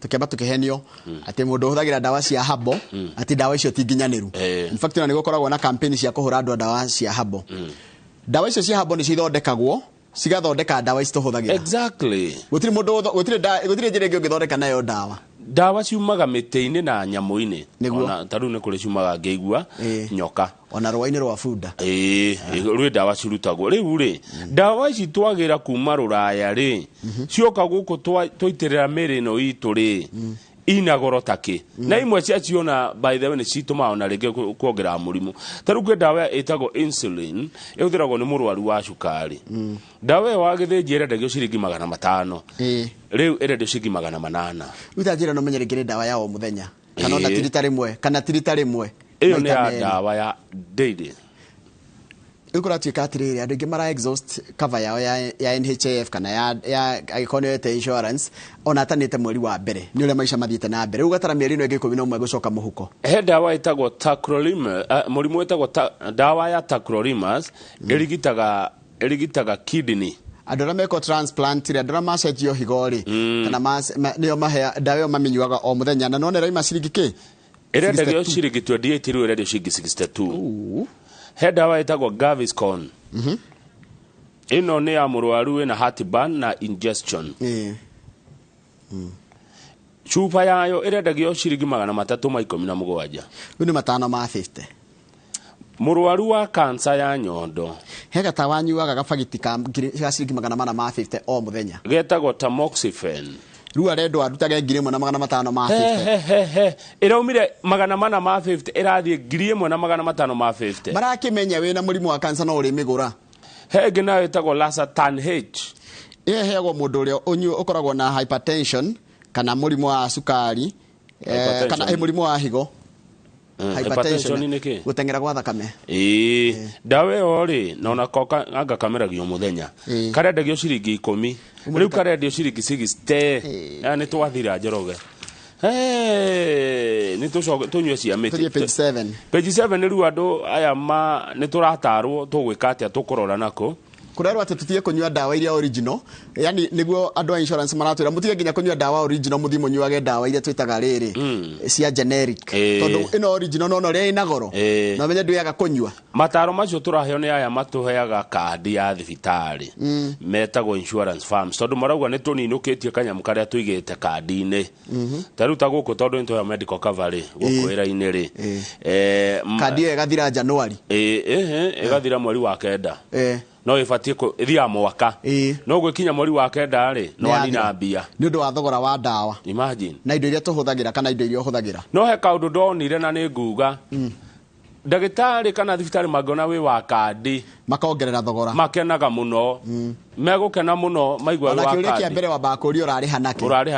tukĩamba tũkĩhenio atĩ mũndũ ũhũthagĩra ndawa cia habo atĩ ndawa icio tinginyanĩru in fact nĩ gũkoragwo na campaign cia kũhũra andũ ndawa cia habo ndawa icio cia habo nĩ cithondekagwo cigathondeka ndawa ici tuhuthagira. Exactly. Gutiri mundu gutiri njira ingi ungithondeka nayo ndawa. Ndawa ciumaga mĩtĩ-inĩ na nyamũ-inĩ. Ona ta rĩu nĩ kũrĩ ciumaga ngĩigua nyoka. Ona rũa-inĩ rwa bunda. Rwĩ ndawa cirutagwo. Rĩu rĩ, ndawa ici twagĩra kuma Rũraya rĩ, cioka gũkũ twaitĩrĩra mĩrĩ ĩno itũ rĩ, ina goro take. Na imwe ciaciona by the way nĩ citũmaga ona rĩngĩ kuongerera mũrimũ. Ta rĩu kwĩ ndawa ĩtagwo insulin, ĩhũthĩragwo nĩ mũrwaru wa cukari. Ndawa ĩyo wa gĩthĩnji ĩrendagio ciringi 500. Rĩu ĩrendio ciringi 800. Uta njĩra no menyere ngĩrĩ ndawa ya o mũthenya. Kana ona tirita rĩmwe, kana tirita rĩmwe. Ĩyo nĩ ya ndawa ya daily. Ikora tuika atiriri andu ingi mara exhaust cover yao ya NHIF kana ya agĩkorwo insurance ona atanĩte mweri wa mbere nĩ ũrĩa maica mathiĩte na mbere ugatara mĩeri ĩno ĩngĩ 11 gũcoka mũhuko. He ndawa ĩtagwo tacrolimus, mũrimũ ĩtagwo ndawa ya tacrolimus ĩrigitaga kidney. Andũ arĩa meko transplant andũ arĩa macenjio higo rĩ kana nĩo mahe ndawa ĩyo mamenyuaga o mũthenya na none raima ciringi kĩ ĩrendagio ciringi 28 rĩu ĩrendio ciringi 62. He ndawa ĩtagwo Gaviscon. Ĩno nĩ ya mũrwaru wĩna heartburn na ingestion. Chupa yayo ĩrendagio ciringi 317. Rĩu nĩ 550. Mũrwaru wa kansa ya nyondo. He gata wanyuaga gabagiti ka ciringi 450 o mũthenya. Getagwo tamoxifen. Rĩu arendwo arutage 1,550. Ĩraumire 450 ĩrathiĩ 1,550. Marakĩmenya wĩna mũrimũ wa kansa no ũrĩmĩgũra. He ĩngĩ nayo ĩtagwo Losartan H. Ĩheagwo mũndũ ũrĩa ũkoragwo na hypertension kana mũrimũ wa cukari kana mũrimũ wa higo. Hypertension nĩ kĩ? Gũteng'era gwa thakame. Ndawa ĩyo rĩ na ona koka anga kameragio mũthenya. Karendagio ciringi 10. Rĩu karendio ciringi 60. Nĩ twathira Njoroge. Nĩ tũnyue cia mĩtĩ. Page 7 rĩu andũ aya nĩ tũratarwo tũgwĩka atĩa tũkũrora nako. Kurerwo ati tutige kunyua ndawa iria original, yani niguo andu a insurance maratwira mutige nginya kunyua ndawa original muthi munyuage ndawa iria twitaga riri cia generic tondu ino original no ria ina goro no menye nduyaga kunyua. Mataro macio turaheo ni aya matuheaga kandi ya thibitari metagwo insurance firms tondu marauga ni tuninukitie kanyamu karia tuigite kandi-ini taruta guku tondu nitoya medical cover guku ira-ini ri kandi iyo igathira January igathira mweri wa kenda no ifatie ko ithia mwaka no gwikinya mweri wa kenda ri no anina mbia ni undu wa thogora wa ndawa. Imagine na indo iria tuhuthagira kana indo iria uhuthagira no he kaundu ndonire na ni nguga ndagitari kana thibitari magona wi wa kandi makongerera thogora makenaga muno megukena muno maigwa wa kandi ona mbere wa bakuri urariha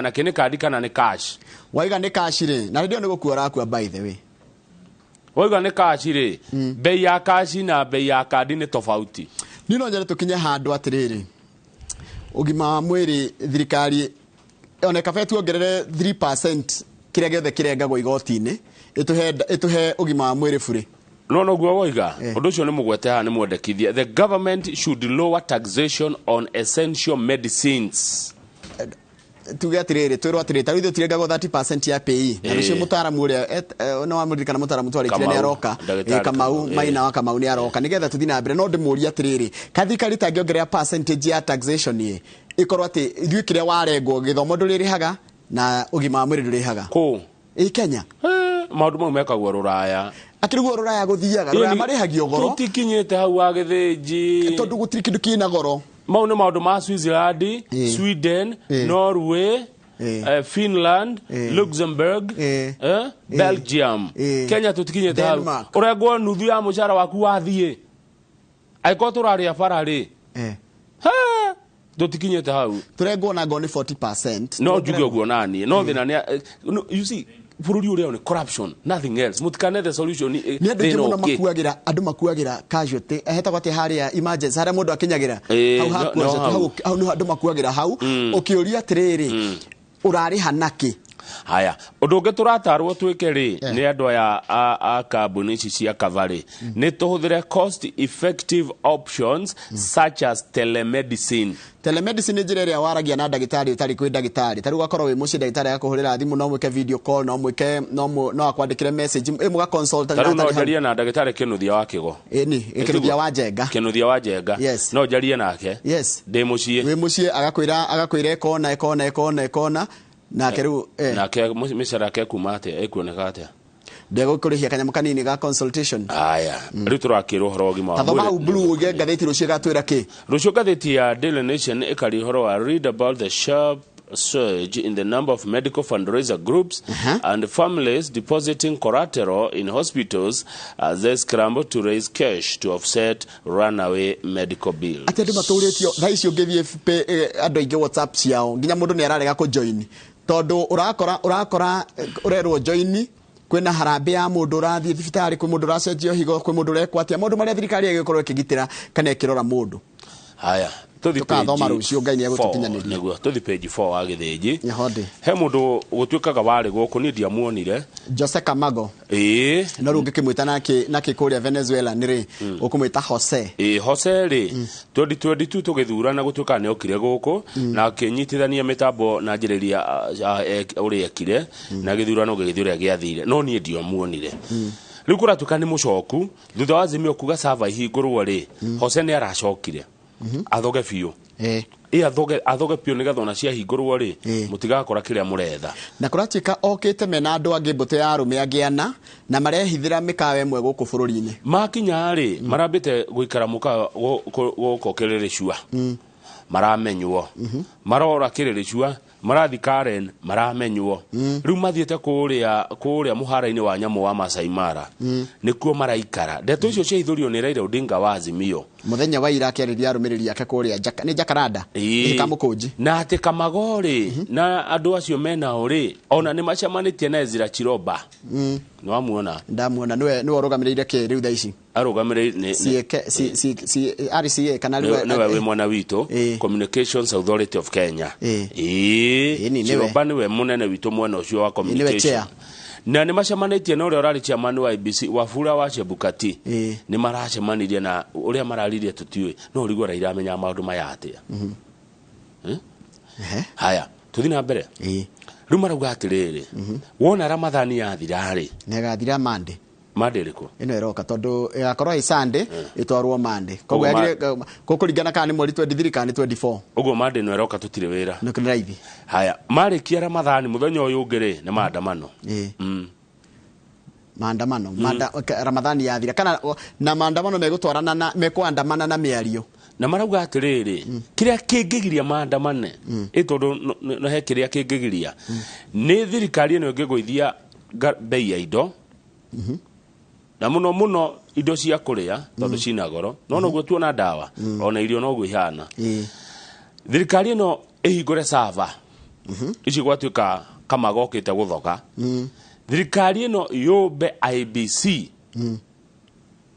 nake ni kandi kana ni cash waiga ni cash ri na ndio ni gukuora kwa by the way waiga ni cash ri bei ya cash na bei ya kandi ni tofauti. Nino njare tukinye handu atiriri ugima wa mwiri thirikari one kafetu ongerere 3% kiria giothe kirengagwo igoti-ini ituhe ugima wa mwiri bure no guo woiga undu ucio ni mugwete ha ni mwendekithia the government should lower taxation on essential medicines. Tuge atiriri twirwo atiriri tarithu tirengagwo 30% ya PE na nicio mutaramu uria no amurikana mutaramu twarikire ni aroka Kamau Maina wa Kamau ni aroka nigetha tuthi na mbere no ndimuria atiriri kathikari tangiongerera percentage ya taxation ye ikorwo ati ithui kiria warengwo githomo nduririhaga na ugima wa mwiri ndurihaga ku Kenya maundu mau mekagwo Ruraya akiriguo Ruraya guthiaga Ruraya marihagio goro tutikinyite hau wa githĩnji tondu gutiri kindu kina goro mau nĩ maundu ma Switzerland Sweden Norway Finland Luxembourg Belgium Kenya tutikinyite hau urengwo nuthu ya mucara waku wathie aiko turaria barari tutikinyite hau turengwo na ngoni 40% no njuge uguo nani no thina ni you see bururi uria ni corruption nothing else mutikane the solution ni andu makuagira casualty hetagwo ati haria emergency haria mundu akinyagira hau no andu makuagira hau ukiuria atiriri urariha naki haya undu ungi turatarwo twike ri ni andu aya a kambuni ici cia kavari ni tuhuthire cost effective options such as telemedicine. Telemedicine njira ria waragia na ndagitari utari kwi ndagitari tari ugakorwo wi muci ndagitari akuhurira thimu no mwike video call no mwike no akwandikire message muga consult tari no jaria na ndagitari kinuthia wa kigo ni kinuthia wa jenga yes. No jaria nake yes ndi muci wi muci agakwira ekona na keru nake misara ke kumate ekuoneka atia ndego kurihia kanyamu kanini ga consultation aya riu turakirwo horo gima wa thoma u blue uge gatheti rucio gatwira ki rucio gatheti ya Daily Nation ikari horo wa read about the sharp surge in the number of medical fundraiser groups and families depositing collateral in hospitals as they scramble to raise cash to offset runaway medical bills. Atende maturitio thaicio ngithie andu ingi WhatsApp ciao nginya mundu ni ararega ku join tondu urakora urerwo join kwina harambe ya mundu rathie thibitari kwi mundu racenjio higo kwi mundu rekwatia mundu maria thirikari igikorwo ikigitira kana ikirora mundu haya tuthi tukathoma rucio ngai ni egutukinyaniria niguo tuthi page 4 wa githinji he mundu gutwikaga wari guku ni ndiamuonire Jose Camago no rungi kimwita naki kuria Venezuela niri ukumwita Jose Jose ri 2022 tugithurana gutwika ni okire guku na akinyitithania mitambo na njiriria uri ekire na githurano githura giathire no ni ndiamuonire riu kuratuka ni mucoku thutha wa Azimio kuga sava ihingurwo ri Jose ni aracokire athoge biu athoge piu nigetha ona cia hingurwo ri mutigakora kiria muretha na kuratuika okite mena andu angi mbuto ya arume agiana na marehithira mikawe mwe guku bururi-ini makinya ri marambite guikara muka gukokerere cua maramenywo marora kirere cua marathi Karen maramenywo riu mathiete kuria muhara-ini wa nyamu wa Masai Mara nikuo maraikara ndeto icio cia ithurio ni Raila Odinga wa Azimio muthenya wa ira akĩarĩria arũmĩrĩri ake kuria ni Jacaranda ikamukunji na ati Kamagori na andu acio mena uri ona ni macamanitie na Ezra Chiroba no amuona ndamuona niwe urugamirĩire ke riu thaici arugamirĩire si RCA kana niwe we mwana witu Communications Authority of Kenya Chiroba niwe munene witu mwena ucio wa communication na ni macamanitie na uria urari chairman wa IBC Wafula wa Chebukati ni maracemanirie na uria mararirie tutiwe no urigwo Raila amenya maundu maya atia haya tuthi na mbere riu marauga atiriri wona Ramadhani yathira ri negathira Monday riko ino iroka tondu igakorwo i Sunday itwarwo Monday koguo yagire kukuringana kana ni mweri 23 kana 24 uguo Monday no iroka tutire wira no kana raithi haya marikia Ramadhani muthenya uyu ngire ni maandamano maandamano Ramadhani yathira kana na maandamano megutwarana na mekuandamana na miario na marauga atiriri kiria kingigiria maandamane itondu no he kiria kingigiria ni thirikari ino ingiguithia bei ya indo na muno indo cia kuria tondu cina goro no no tuona dawa ona irio no gwihana thirikari ino ihingure sava ici gwatuika kama gokite guthoga thirikari ino yumbe IBC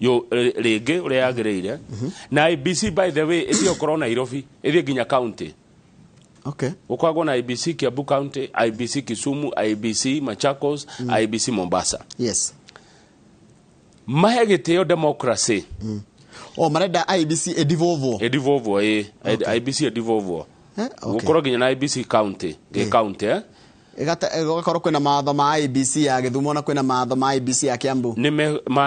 yo rege uria yagireire na IBC by the way ithio korona Nairobi ithio ginya county ukwagwo na IBC Kiambu County, IBC Kisumu, IBC Machakos, IBC Mombasa. Yes. Mahegiteo democracy. Marenda IBC edivovo. IBC edivovo. Gukoro ginya na IBC county, county Igakorwo kwina maatho ma IBC ya Githumo na kwina maatho ma IBC ya Kiambu. Ni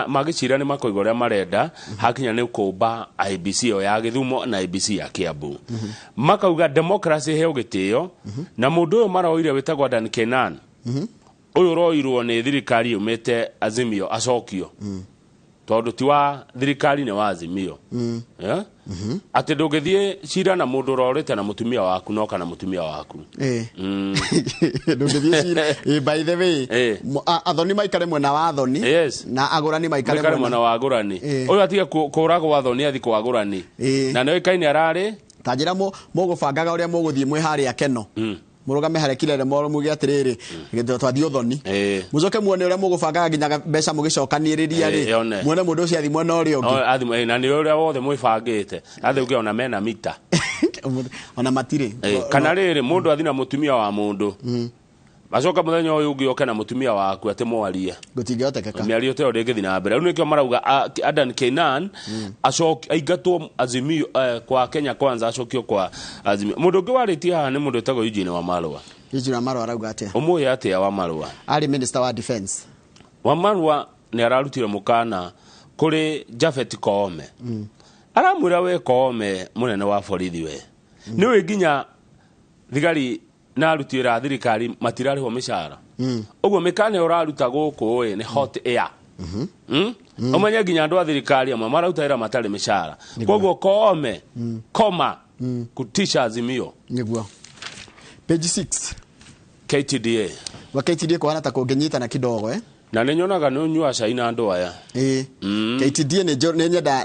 magicira ni makoiga uria marenda hakinya ni kumba IBC ya Githumo na IBC ya Kiambu. Makauga democracy heo gitio na mundu uyu maroire witagwa Dan Kenan. Uyu roirwo ni thirikari umete Azimio acokio. Tondu ti wa thirikari ni wa Azimio. Ati ndungithie cira na mundu rorite na mutumia waku no kana mutumia waku ndungithie cira by the way athoni maikare mwena wa athoni na agurani maikare mwena wa agurani uyu atige kuragwo athoni athi kwa agurani na no ikaini arari tanjira mugubangaga uria muguthie mwe hari akeno murugame hare kirere moro mugi atiriri twathio thoni mucoke muone uria mugubangaga nginya mbeca mugicokaniriria ri muone mundu ucio athi mwena uria ungi athi na ni uria wothe mwibangite athi ugi ona mena mita ona matire kana riri mundu athi na mutumia wa mundu Macoka muthenya uyu ungi oke na mutumia waku ate mwaria. Gutingihotekeka. Miario te ndingithi na mbere. Riu nikio marauga Adan Keynan aingatwo Azimio kwa Kenya Kwanza acokio kwa Azimio. Mundu ungi waritie haha ni mundu etagwo Eugene Wamalwa. Eugene Wamalwa arauga atia? Umuye atia Wamalwa. Ari Minister wa Defense. Wamalwa ni ararutire mukana kuri Japhet Koome. Aramwira we Koome munene wa borithi we. Ni we nginya thigari na arutira thirikari matirari ho mishara. Ogwo mikane uraruta guku we ni hot air. Omanya nginya andu a thirikari amwe mararutira matari mishara. Kogwo Koome koma kutisha Azimio. Niguo. Page 6. KTDA. Wa KTDA kwa hata kungenyita na kidogo Na ninyonaga no nyua cai na andu aya. KTDA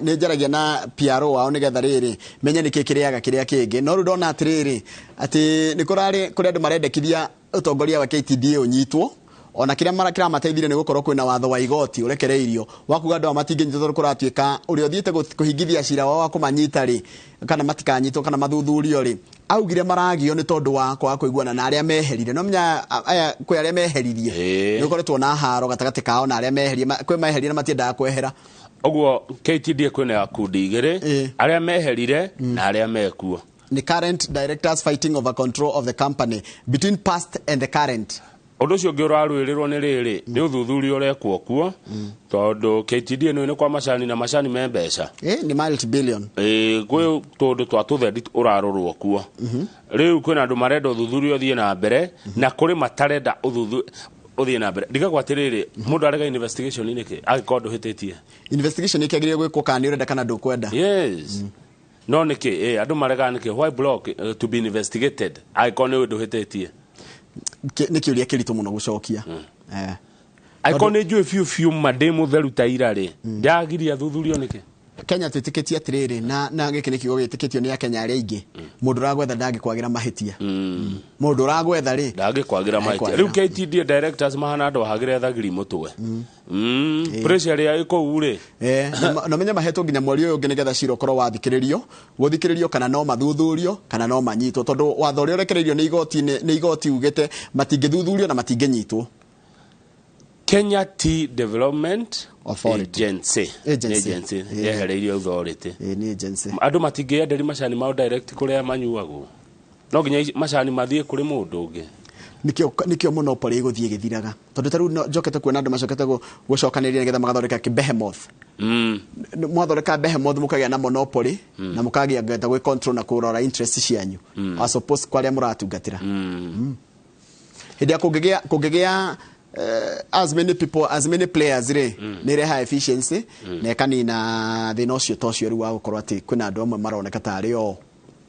ne njaragia na PRO wao nigetha riri menye niki kiriaga kiria kingi no rudona atiriri ati nikurari kuri andu marendekithia utongoria wa KTDA unyitwo ona kiria marakira mateithire ni gukorwo kwina watho wa igoti urekereirio wakuga andu amatingenyitwo tondu kuratuika uri othiite kuhingithia cira wao wa kumanyita ri kana matikanyitwo kana mathuthurio ri augire maragio ni tondu wa kwa kuiguana na aria meherire no menya aya kwi aria meheririe ni koretwo na haro gatagati kao na aria meherie kwi meherire na matiendaga kwehera. Ogwo KTDA kwina kundi igire aria meherire na aria mekuo. The current directors fighting over control of the company between past and the current. Undu ucio ngi urarwirirwo ni riri ni uthuthuria urekwo kuo tondu KTDA ni kwa macani na macani me mbeca ni multi-billion gwe tondu twa tuthendi urarorwo kuo riu kwina andu marenda uthuthuria uthie na mbere na kuri matarenda uthuthuria uthie na mbere ndiga gwatiriri mundu arega investigation niki agikondo hititie investigation ikagire gwikwo kana urenda kana ndukwenda yes no niki andu marega niki why block to be investigated agikondo undu hititie niki uria kirito muno gucokia aikone njue fiu mademu theru tairari ndagiria thuthurio niki Kenya twitikitie atiriri na giki ni kigo gitikitio ni Kenya ari aingi mundu ragwetha ndangikwagira mahitia mundu ragwetha ri ndangikwagira mahitia riu KTDA directors mahana andu hagire thagiri mutwe pressure ya iko ure no menya mahetwo nginya mweri uyu ungi nigetha ciro korwo wathikiririo kana no mathuthurio kana no manyitwo tondu watho uri urekereirio ni igoti ugite matingithuthurio na matingenyitwo. Kenya Tea Development Agency yehereirio authority ni agency andu matingienderi macani mao direct kuria manyuagwo no nginya macani mathie kuri mundu ungi nikio monopoly guthie githiraga tondu taru njokete kuona andu macokete gucokaniria nigetha magathoreka Behemoth mwathoreka Behemoth mukagia na monopoly na mukagia ngeta gwe control na kurora interest cianyu as opposed kwa aria muratungatira hindi ya kugegia as many people as many players ni high efficiency na kanina the no cio tocio ru wa gukorwo ati kwina andu amwe maroneka tari o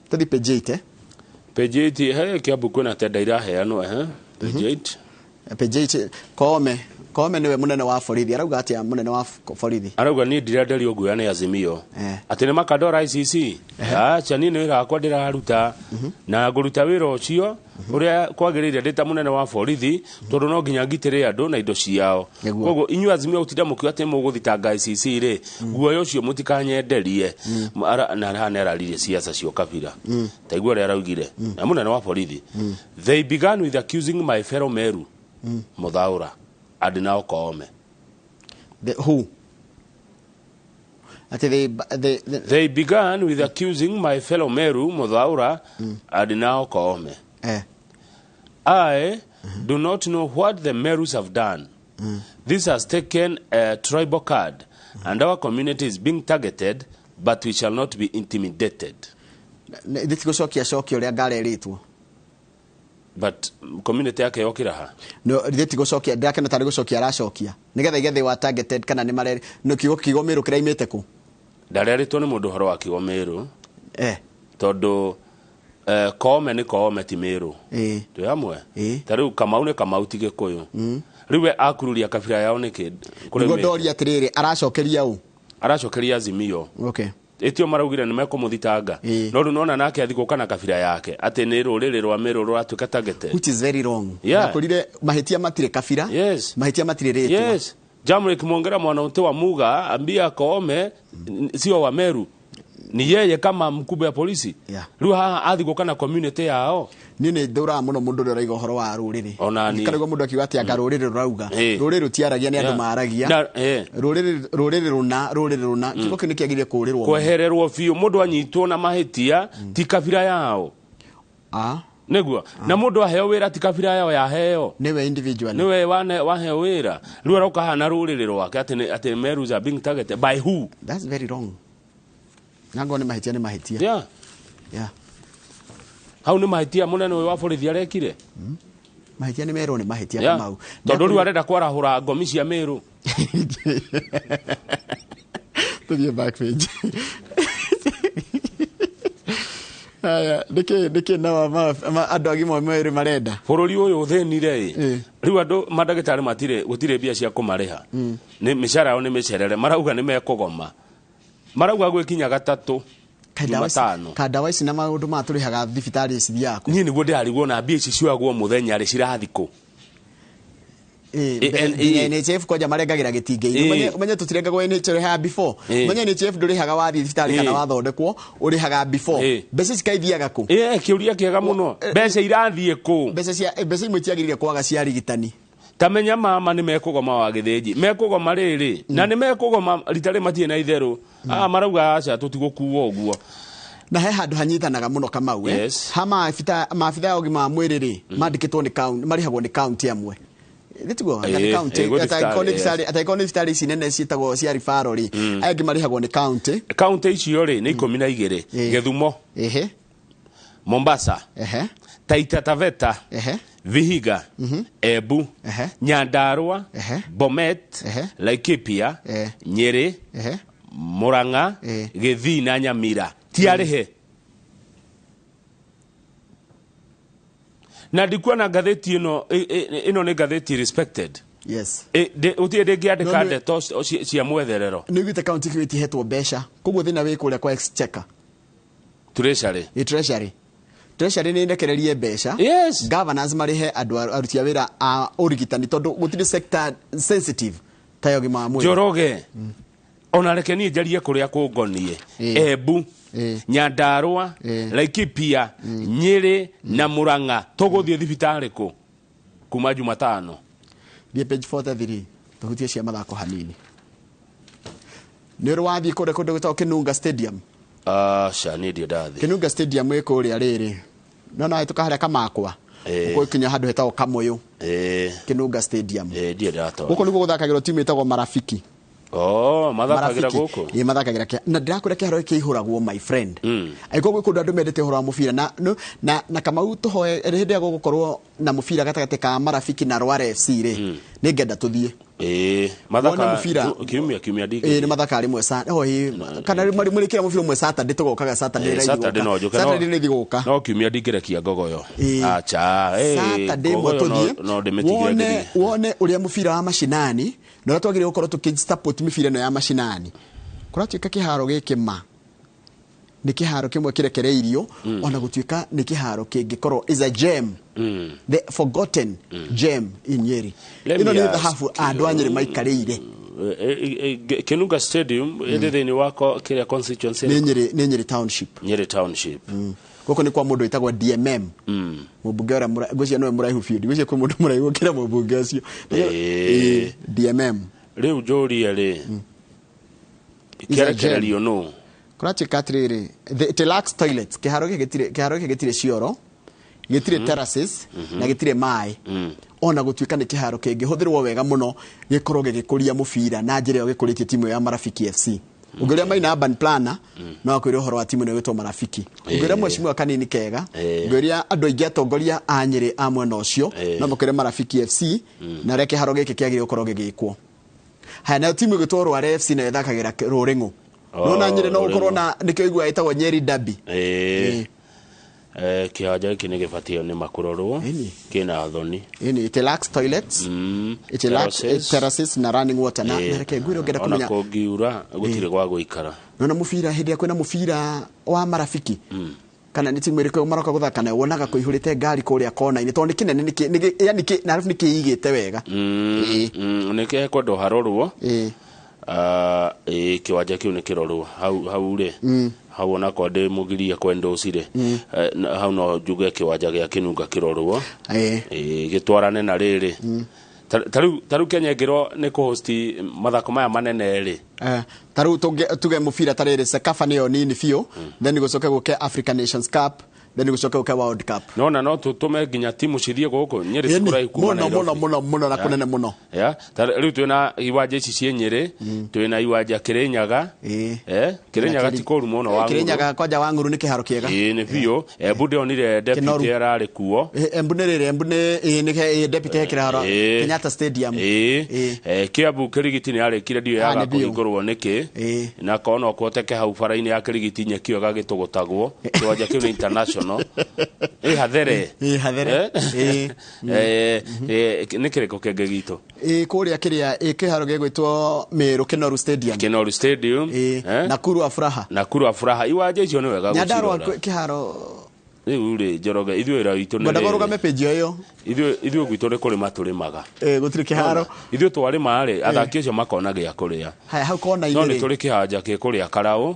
tathi page 8 he kiabu kuna tenda iraheanwo page 8 Koome niwe munene wa borithi arauga ati munene wa borithi arauga ni ndirenderi oguya ni Azimio ati ni makadora ICC acha nini irakwa ndiraruta na nguruta wira ucio uria kwagirire ndita munene wa borithi tondu no nginya ngitire andu na indo ciao koguo inyu Azimio utinda mukio ati muguthitanga ICC ri guoyo ucio mutikanyenderie na hanera siasa cio kabira taigua ria araugire na munene wa borithi they began with accusing my fellow Meru Muthaura and now Koome. Who? They began with accusing my fellow Meru Muthaura and now Koome. I do not know what the Merus have done. This has taken a tribal card and our community is being targeted, but we shall not be intimidated. But community yake yokira ha no ritheti gucokia ndake na tari gucokia aracokia nigetha igethe wa targeted kana ni mareri no kigo Meru kira imete ku ndareritwo ni mundu horo wa kigo Meru tondu Koome ni Koome ti Meru tu amwe tari Kamau ni Kamau tige kuyu riwe akururia kabira yao ni kid kuri ndoria atiriri aracokeria u aracokeria Azimio etio maraugire ni mekumuthitanga no runona nake athiko kana kabira yake ati ni ruriri rwa Meru rwatuka targeted which is very wrong kurire mahitia matire kabira mahitia matire retwa Jamrick Mwongera mwana unte wa muga ambia Koome sio wa Meru ni yeye kama mkubwa ya polisi Yeah. riu haha athigũka na community yao ni ndũraga mũno mũndũ ũrĩa ũraiga ũhoro wa rũrĩrĩ Ona ni- kanĩguo mũndũ akiuga atĩ anga rũrĩrĩ rũrauga Eh. rũrĩrĩ rũtiaragia nĩ andũ Yeah. maragia Na- rũrĩrĩ rũna kiugo kĩu nĩ kĩagĩrĩire kũũrĩrwo kwehererwo biũ mũndũ anyitwo na mahĩtia ti kabira yao nĩguo na mũndũ aheo wĩra ti kabira yao yaheo nĩwe individual nĩwe waheo wĩra rĩu arauka hana rũrĩrĩ rwake atĩ merus are being targeted by who? That's very wrong. Nango nĩ mahĩtia Yeah. Yeah. Hau nĩ mahĩtia mũnene ũyũ wa borithi arekire mahĩtia nĩ merwo nĩ mahĩtia Yeah. Kamau tondũ rĩu arenda kwarahũra ngomi cia Mĩrũ tũthiĩ back page aya nĩkĩ na andũ agima mwĩrĩ marenda bũrũri ũyũ ũthĩnire rĩu andũ mandagĩtarĩ gũtirĩ mbia cia kũmarĩha nĩ mĩcara yao nĩ mĩcerere marauga nĩ mekũgoma marauga gwĩkinya gatatũ Jumatano kandawa ici na maũndũ matũrĩhaga thibitarĩ ici thiaku niĩ nĩguo ndĩrarigwo na mbia ici cioagwo mũthenya rĩ cirathikũ NHF kwanja marengagĩra gĩtingĩ-inĩ umenye tũtirengagwo NHF ha before umenye NHF ndũrĩhaga wathiĩ thibitarĩ kana wathondekwo ũrĩhaga before mbeca cikaithiaga kũ kĩũria kĩega mũno mbeca irathiĩ kũ mbeca imwe itiagĩrĩire kwaga cia rigitani tamenya mama nĩ mekũgoma wa gĩthĩnji mekũgoma rĩrĩ na nĩ mekũgoma rita rĩ matirĩ na itherũ marauga aca tũtigũkuo ũguo na he handũ hanyitanaga mũno Kamau ha maabitha ya ũgima wa mwĩrĩ rĩ mandĩkĩtwo nĩ county marĩhagwo nĩ county amwe Nĩtiguo ataĩkorwo nĩ thibitarĩ ici nene ciĩtagwo cia ribaro rĩ aingĩ marĩhagwo nĩ county icio rĩ nĩ 12 Gĩthumo Mombasa Taita Taveta Vihiga Embu Nyandarua Bomet Laikipia Nyeri Murang'a Gĩthii na Nyamira tiarĩhe na ndikuona ngathĩti ĩno nĩ ngathĩti respected yes utie ndĩngĩandĩka ndeto cia mwetherero nĩ gwĩte county itihetwo mbeca koguo thĩna wĩ kũrĩa kwa exchequer treasury nĩ ndekererie mbeca governors marĩhe andũ aruti a wĩra a ũrigitani tondũ gũtirĩ sector sensitive ta yo gima mwĩrĩ Njoroge ona reke niĩ njarie kũrĩa kũngonie Embu Nyandarua Laikipia Nyeri na Murang'a tũgũthiĩ thibitarĩ kũ kuma Jumatano thiĩ page 43 tũhutie cia mathako hanini nĩ ũrĩ wathiĩ kũrĩa kũndũ gwĩtagwo Kinunga Stadium nĩ ndio ndathi Kinunga Stadium ĩ kũrĩa rĩrĩ no na tũkaharĩa kamakwa ũkinya handũ hetagwo Kamũyũ Kinunga Stadium ndiĩ ndatwa gũkũ nĩguo gũthakagĩrwo timu ĩtagwo Marafiki mathakagĩra gũkũ mathakagĩra na ndĩrakwĩra kĩharo kĩihũragwo my friend aiko gwĩ kũndũ andũ mendete ũhoro wa mũbira na Kamau tũhoe hĩndĩ ya gũkorwo na mũbira gatagatĩ ka Marafiki na Rware FC rĩ nĩ ngenda tũthiĩ mathaka kiumia ndingĩ nĩ mathaka rĩmwe kana mũrĩkĩra mũbira ũmwe Saturday tũgokaga Saturday nĩ thigũka no kiumia ndingĩrekia ngogoyo acha Saturday mwe tũthiĩ wone ũrĩa mũbira wa mashinani na ũrĩa twagĩrĩirwo gũkorwo tũkĩsupport mĩbira ĩno ya mashinani kũratuĩka kĩharo gĩkĩ nĩ kĩharo kĩmwe kĩrekereirio ona gũtuĩka nĩ kĩharo kĩngĩkorwo is a gem the forgotten gem in Nyeri ĩno nĩ thahabu andũ a Nyeri maikarĩire Kinunga Stadium thĩinĩ wa kĩrĩa constituency nĩ Nyeri Township gũkũ nĩ kwa mũndũ wĩtagwo DMM mũmbunge ũrĩa ngwĩciria nĩwe mũraihu biũ ngwĩciria kwĩ mũndũ mũraihu gũkĩra mũmbunge ũcio DMM rĩu njũria rĩ kĩarekererio nũ kũratuĩka atĩrĩrĩ it lacks toilets kĩharo gĩkĩ gĩtirĩ cioro gĩtirĩ terraces na gĩtirĩ maĩ ona gũtuĩka nĩ kĩharo kĩngĩhũthĩrwo wega mũno gĩkorwo gĩgĩkũria mũbira na njĩra ĩyo gĩkũrĩtie timu ya Marafiki FC ũngĩũrĩa maina urban planner no akwĩre ũhoro wa timu ĩno ĩgĩtwo Marafiki ũngĩũrĩa mwecimu kanini kega ũngĩũrĩa andũ aingĩ atongoria a Nyeri a mwena ũcio no makwĩre Marafiki FC na reke kĩharo gĩkĩ kĩagĩrĩirwo gũkorwo gĩgĩkwo haya nayo timu ĩgĩtwo Rware FC nayo ĩthakagĩra Rũrĩng'ũ no Nyeri no ũkorwo na nĩkĩo igua ĩtagwo Nyeri Derby kĩwanja gĩkĩ nĩ gĩbatiĩ nĩ makũrorwo kĩna thoni it lacks toilets it lacks terraces na running water na reke ngwĩre ũngĩenda kũmenya ona kũngiura gũtirĩ gwa gũikara na mũbira hĩndĩ ya kwĩna mũbira wa Marafiki kana nĩ timu ĩrĩkũ maroka gũthaka nayo wonaga kũihũrĩte ngari kũrĩa kona-inĩ tondũ nĩ kĩnene yani nĩ kĩigĩte wega nĩ kĩkwendwo harorwo kĩwanja kĩu nĩ kĩrorwo hau rĩ hau ona kwa de mugiria kwenda usire hau no juge kiwanja gya kinunga kirorwo gitwarane na riri taru Kenya ngiro ni ku host mathako maya manene ri taru tuge mufira tarere Sekafa niyo nini fio then gucoke guke African Nations Cup then gucoke guke World Cup no tutume nginya timu cithie guku Nyeri Sukura ikuma muno na kunene muno ya riu twina iwanja ici cie Nyeri twina iwanja Kirinyaga Kirinyaga tikoru muno wa Kirinyaga kwanja wa Nguru ni kiharo kiega ni fio Embu onire deputy arari kuo Embu ni deputy kiharo Kenyatta Stadium Kiambu Kirigiti ni ari kire dio yaga kuhingurwo niki na kono kwoteke hau faraini ya Kirigiti nyekio gagitugutagwo kiwanja kiu ni international hathere ni kiriko kenge gitu kuria kiria kiharo gegwitwo Meru Kinoru Stadium Nakuru Afraha iwanja icio ni wega gucirora Nyandarua kiharo uri Njoroge ithuĩ ra itu ne ndagarugame page yo ithuĩ gwitũ kũrĩ matũrĩmaga gũtirĩ kĩharo ithuĩ twarĩma rĩ athaki acio makona gĩa kũrĩa hau kona-inĩ no nĩ tũrĩ kĩhanja kĩ kũrĩa Karaũ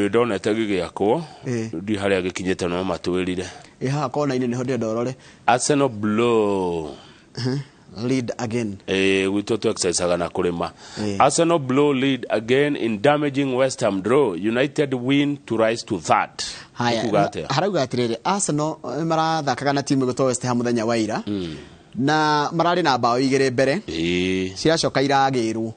ndonete gĩgĩakwo ndi harĩa gĩkinyĩte no matwĩrire haha kona-inĩ nĩho ndĩ ndorore Arsenal blow lead again gwitũ tu exercise na kũrĩma Arsenal blow lead again in damaging West Ham draw United win to rise to third harauga atiriri Arsenal marathakaga na timu gũtwo West Ham muthenya wa ira na marari na bao igere mbere ciracoka iragirwo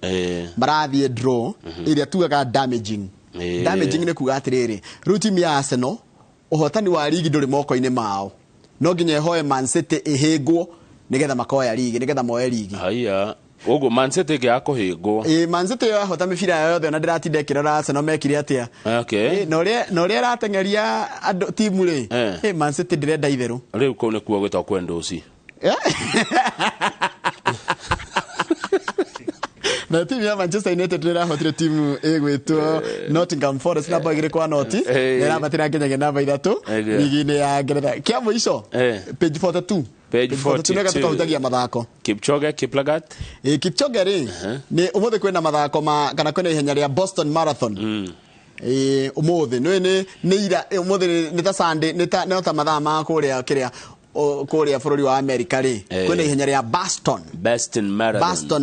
marathie draw iria tugaga damaging nĩ kuga atiriri rĩu timu ya Arsenal ũhotani wa ligi ndũrĩ moko-inĩ mao no nginya ehoe Man City ihĩngwo nigetha makoya ligi nigetha moe ligi haya ogo Man City gĩakũhĩngwo Man City yahota mĩbira yothe na ndĩratinda ĩkĩrora Arsenal mekire atĩa no rĩa rateng'eria andũ timu rĩ Man City ndĩrenda itherũ rĩu kũu nĩkuo gwĩtwo kwenda ũci na timu ya Manchester United nĩrahotire timu ĩgwĩtwo Nottingham Forest namba igĩrĩ kwa noti nĩrabatĩra nginyagia namba 3 ligi-inĩ ya Ngeretha kĩa mũico page 42 page 42 tukahutagia mathako Kipchoge Kiplagat Kipchoge rĩ nĩ ũmũthĩ kwĩna mathako kana kwĩna ihenya rĩa Boston Marathon ũmũthĩ nĩ ira ũmũthĩ nĩ ta Sunday nĩ ta mathaa ma kũrĩa kĩrĩa kuria bũrũri wa America rĩ kwĩna ihenya rĩa Boston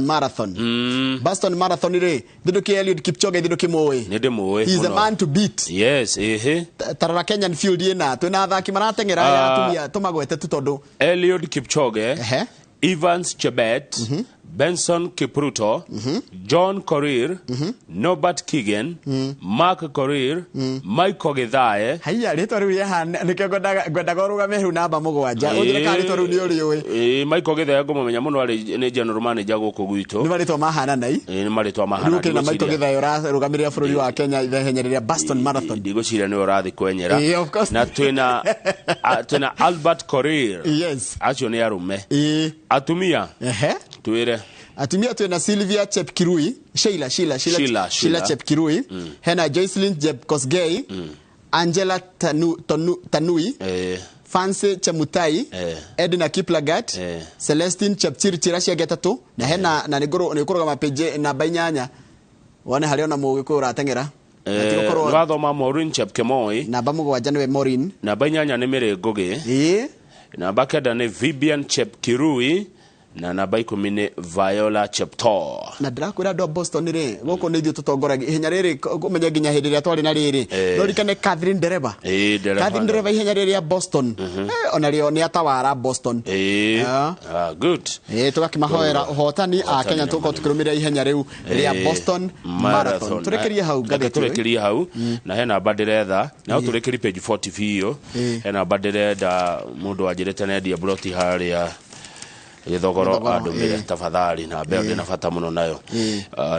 Marathon rĩ thindũki Eliud Kipchoge thindũki mũĩ nĩndĩmũĩ he is a man to beat yes tarara Kenyan field ĩna twĩna athaki marateng'era ya atumia tũmagwete tu tondũ Eliud Kipchoge Evans Chebet Benson Kipruto John Korir Norbert Kigen Mark Korir Michael Githae haya rĩtwa rĩu rĩhana nĩkĩo ngwendaga ũrũgame hau namba 7 ũnjĩre rĩtwa rĩu nĩ ũrĩũĩ Michael Githae ngũmũmenya mũno nĩ general manager gũkũ gwitũ nĩ marĩtwa mahana nai nĩ marĩtwa mahana rĩu kĩna Michael Githae ũrarũgamĩrĩra bũrũri wa Kenya ihenya rĩrĩa Boston Marathon ndigũciria nĩ ũrathiĩ kwenyera na twĩna Albert Korir acio nĩ arũme atumia twĩre atumia twina Sylvia Chepkirui Sheila Chepkirui hena Joycelyn Jepkosgei Angela Tanui Fancy Chemutai Edna Kiplagat Celestine Chepchirchir cia getatu na hena na nĩkũrũgama page namba 8 wone harĩ ona mũgĩkũyũ ũrateng'era wathoma Maureen Chepkemoi namba 7 nĩwe Maureen namba 8 nĩ Mary Ngugi namba 9 nĩ Vivian Chepkirui na namba 10 nĩ Viola Cheptoo na ndĩrakwĩra andũ a Boston rĩ gũkũ nĩ ithuĩ tũtongoragia ihenya rĩrĩ kũmenya nginya hĩndĩ ĩrĩa twarĩ na rĩrĩ no rikane Catherine Dereva ihenya rĩrĩ Boston ona rĩo nĩ atawara Boston good tũgakĩmahoera ũhotani a Kenya tũkĩrũmĩrĩra ihenya rĩu rĩa Boston Marathon tũrekerie hau tũrekerie hau na he namba ndĩretha na tũrekerie page 40 biũ he namba ndĩrenda mũndũ wanjĩrĩte nendia broti harĩa githogoro andumire tafadhali na mbeo ndina bata muno nayo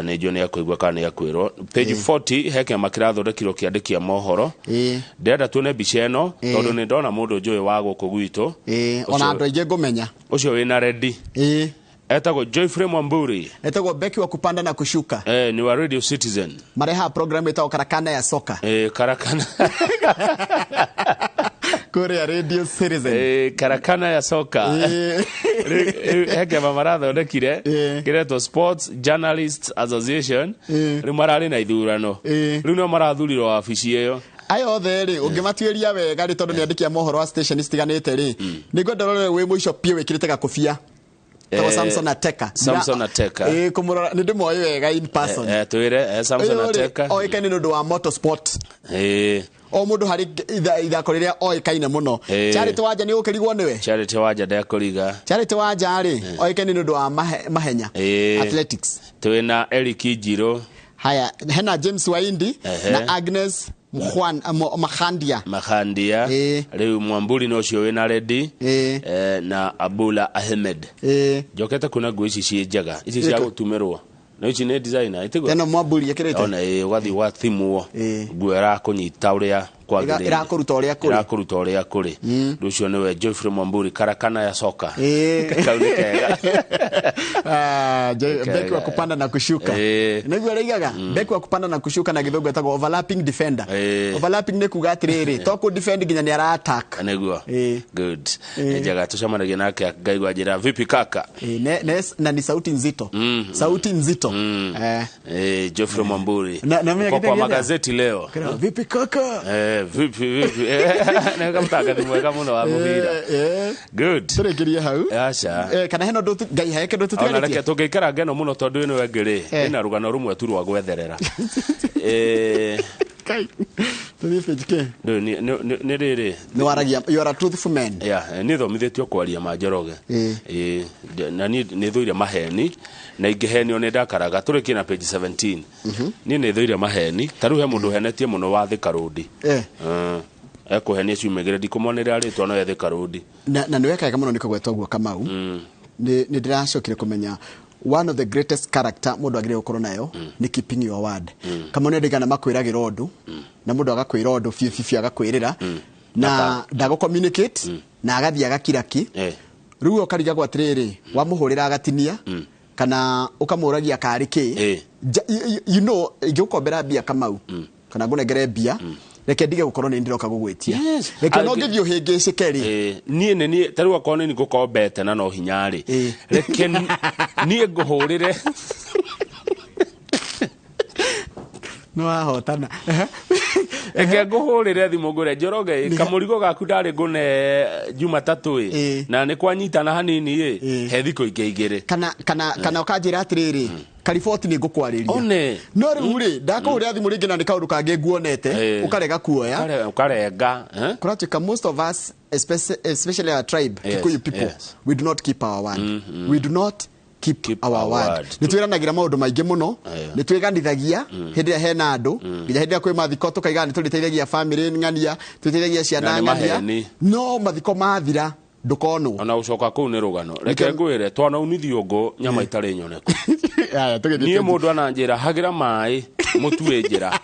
ni jo ni akuigwa kana ya kwirwo page 40 heke makirathondekirwo kiandikia mohoro ndenda tuone mbica eno tondu ni ndona mundu njui wa guku gwitu ona andu aingĩ ngũmenya ucio wina ready etagwo Joyfrey Mwamburi etagwo beki wa kupanda na kushuka ni wa Radio Citizen mareha program etagwo karakana ya soka karakana Korea Radio Citizen. Karakana ya soka. Heke mamaratho ndekire. Kireto Sports Journalists Association. Rimarari na ithurano. Riu no marathurirwo wabici iyo. Ayo othe ri ungimatuiria wega ri tondu ni andiki a mohoro wa station stiganite ri nigwenda rore wi muico pie wikirite gakofia tawa Samson Ateka kumurora ni ndimoyo wega in person twire Samson Ateka oikaine nundu wa motorsport o mundu hari ithako riria oikaine muno Charity Wanja ni ukirigwo niwe Charity Wanja ndekuriga Charity Wanja ri oikaine nundu wa mahenya athletics twina Eric Njiro haya hena James Waindi na Agnes Makhandia riu Mwamburi no cio wina ready na Abula Ahmed jokete kuna ngui ici cie njaga ici cia gutumirwo no ici ni designer itigo tena Mwamburi yakirete ona ugathi wa thimuo nguera kunyita uria kwagirira irakuruta uria kuri rucio niwe Geoffrey Mwamburi karakana ya soka kauli kega beki wa kupanda na kushuka niguo reigaga beki wa kupanda na kushuka na githungu etagwo overlapping defender overlapping ne kuga atiriri to ku defend ginya ni ara attack niguo good njaga tucamanagia nake ngaigwa njira vipi kaka na ni sauti nzito sauti nzito Geoffrey Mwamburi kwa magazeti leo vipi kaka vipi na mtaka mweka muno wa mubira good turekeria hau acha kana heno ndotu ngai haeke ndotu tugeretie ona reke tugikara ngeno muno tondu ino wengiri ina rugano rumwe tu rwa gwetherera kai tuni fejike ni riri ni waragia you are a truthful man ni thomithitio kwaria Manjoroge na ni thuire maheni na ingihenio ni ndakaraga turiki na page 17 ni thuire maheni taru he mundu henetie muno wa Thika Road ekuhenia ciumegere ndikumonera aritwa no ya Thika Road na ni wekaga muno nikagwetwa guo Kamau ni ndiracokire kumenya one of the greatest character mundu agire gukorwo nayo ni keeping your word kama ni ndigana makwiragira undu na mundu agakwira undu fifi agakwirira na ndago communicate na agathia agakiraki riu okariga gwatiriri wamuhurira agatinia kana ukamuragia kariki you know igikombera bia Kamau kana ngunengere bia reke ndige gukorwo ni ndiroka gugwitia reke no ngithio hingi cikeri nie taru akone ni gukombete na no hinyari reke nie nguhurire no ahotana eke nguhurire thimu ngure Njoroge kamurigo gaku ndari ngune Jumatatu na ni kwanyitana hanini he thiko igere kana ukanjira atiriri kariboti ni ngukwariria no riu ri ndakuria thimu ringi na ni kaundu kangi nguonete ukarega kuoya ukarenga kuratuka most of us especially our tribe Kikuyu people we do not keep our word we do not keep our word nitwiranagira maundu maingi muno nitwiganithagia hindi ya hena andu nginya hindi ya kwi mathiko tukaigana tuliteithagia family ngania tuliteithagia ciana ngania no mathiko mathira ndukono ona ucoka kuu ni rugano reke ngwire twana unithio ngo nyama itari nyoneku nie mundu ananjira hagira mai mutue njira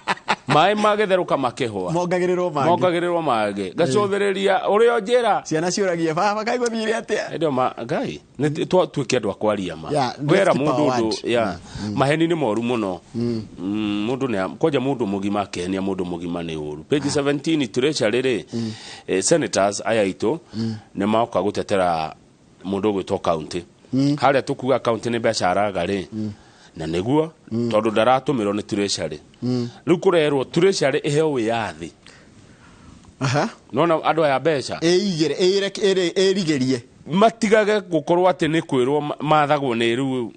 mai magetheruka makehwa mongagirirwo mage gacothereria urio njira ciana ciuragia baba kaigwa thire atia ndio ngai ni twike andu akwaria ma gwera mundu ndu maheni ni moru muno mundu ne koja mundu mugima akenia mundu mugima ni uru page 17 treasury senators ayaito ne maoka gutetera mundu gwitwo county haria tukuga county ni becara gari na neguo tondu ndaratumiro ni treasury riu kurerwo treasury iheo wiyathi nona andu aya beca erigerie matigage gukorwo ati ni kwirwo mathagwo ni riu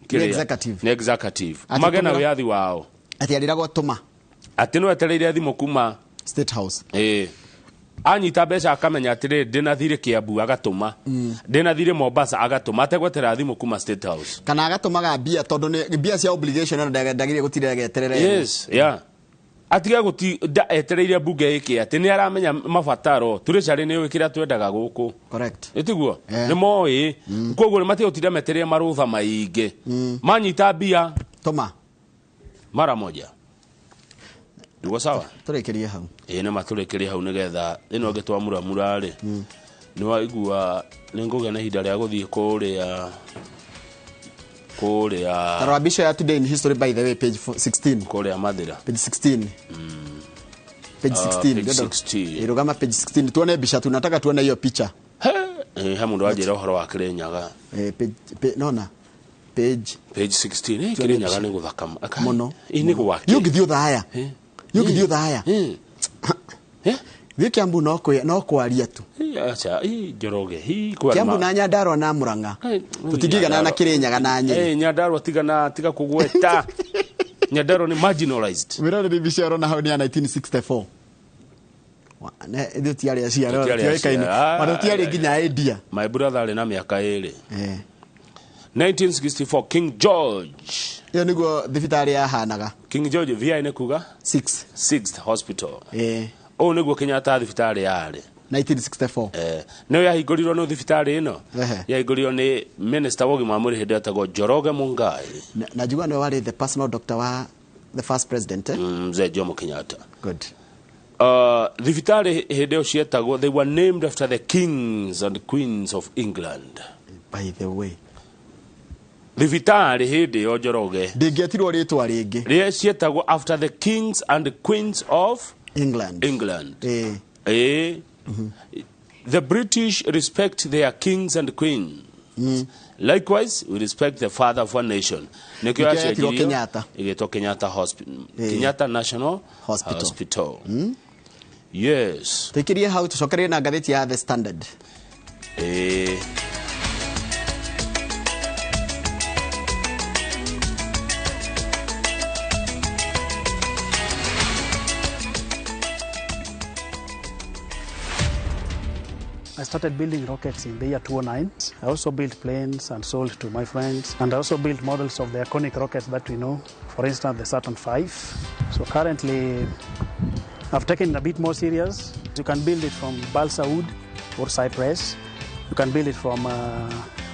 ni executive magena wiyathi wao ati ariragwo tuma ati no etereire thimu kuma State House anyita beca akamenya atire ndina thire Kiambu agatuma ndina thire Mombasa agatuma ategwetera thimu kuma State House kana agatumaga bia tondu ni bia cia obligation na ndagire gutire geterere yes atiga guti etereire bunge iki ati ni aramenya mabataro treasury ni wikira twendaga guku correct itiguo ni moi koguo ni matio tira meterea marutha maingi manyita bia toma mara moja ndugo sawa turekerie hau ni maturekerie hau nigetha ino ngitwamura murari ni waigua ninguga na hinda ria guthie kuria Tarabisha ya today in history by the way page 16 kuria mathira page 16 page 16 irugama page 16 tuone bicha tunataka tuone hiyo picha hamu ndo ajira horo wa Kirinyaga nona page 16 Kirinyaga ni guthaka muno ini gwaki yugithio thaya yugithio thaya Thio Kiambu no kwaria tu. Acha Njoroge kwa Kiambu na Nyandarua na Murang'a. Tutigigana na Kirinyaga na Nyeri. Nyandarua tiga kugweta. Nyandarua ni marginalized. Mirore ni bisharo na hauni ya 1964. Ndio tiari ya cia rero kaini. Mara tiari ginya India. My brother ali na miaka 2. 1964 King George. Yo niguo thibitari ya hanaga. King George VI ne kuga 6th hospital. O niguo Kenyatta thibitari yari 1964 no yahingũrirwo no thibitari ĩno yahingũrirwo nĩ minister wa ũgima wa mwĩrĩ hĩndĩ etagwo Njoroge Mungai na njiguaga nĩ warĩ the personal doctor wa the first president Mzee Jomo Kenyatta. Good. Thibitari hĩndĩ ĩyo cietagwo, they were named after the kings and queens of England. By the way, thibitari hĩndĩ ĩyo Njoroge ndĩngĩetirwo rĩtwa rĩngĩ rĩrĩa cietagwo after the kings and queens of England. The British respect their kings and queens. Likewise, we respect the father of one nation. Kenyatta. Kenyatta Hospital. Kenyatta National Hospital. Yes. Tukirie how tucokerie na ngathĩti ya The Standard. I started building rockets in the year 2009. I also built planes and sold to my friends. And I also built models of the iconic rockets that we know. For instance, the Saturn V. So currently, I've taken it a bit more serious. You can build it from balsa wood or cypress. You can build it from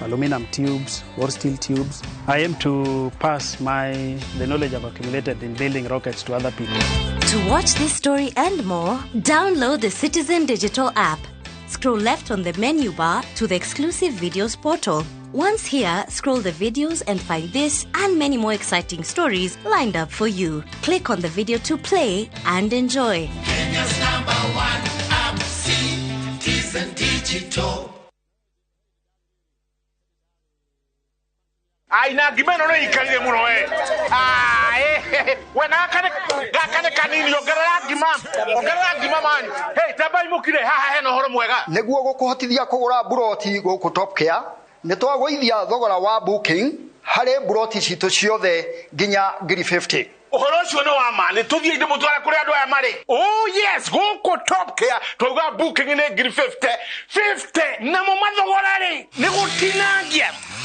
aluminum tubes or steel tubes. I aim to pass the knowledge I've accumulated in building rockets to other people. To watch this story and more, download the Citizen Digital app. Scroll left on the menu bar to the exclusive videos portal. Once here, scroll the videos and find this and many more exciting stories lined up for you. Click on the video to play and enjoy. Kenya's #1 app, Citizen Digital. Aina gimeno no ikalile muno we. Wena gakane kanini ongerera gima man. Hey tabai mukire haha heno horo mwega. Neguo gukuhotithia kugura buroti guku Top Care ni twagwithia thogora wa booking harĩ buroti citu ciothe nginya 50. Uhoro ucio no wa ma ni tuthie inde mutwara kuri andu aya mari. Oh yes, guku Top Care twaga booking ni 50 na mo mathogora ri ni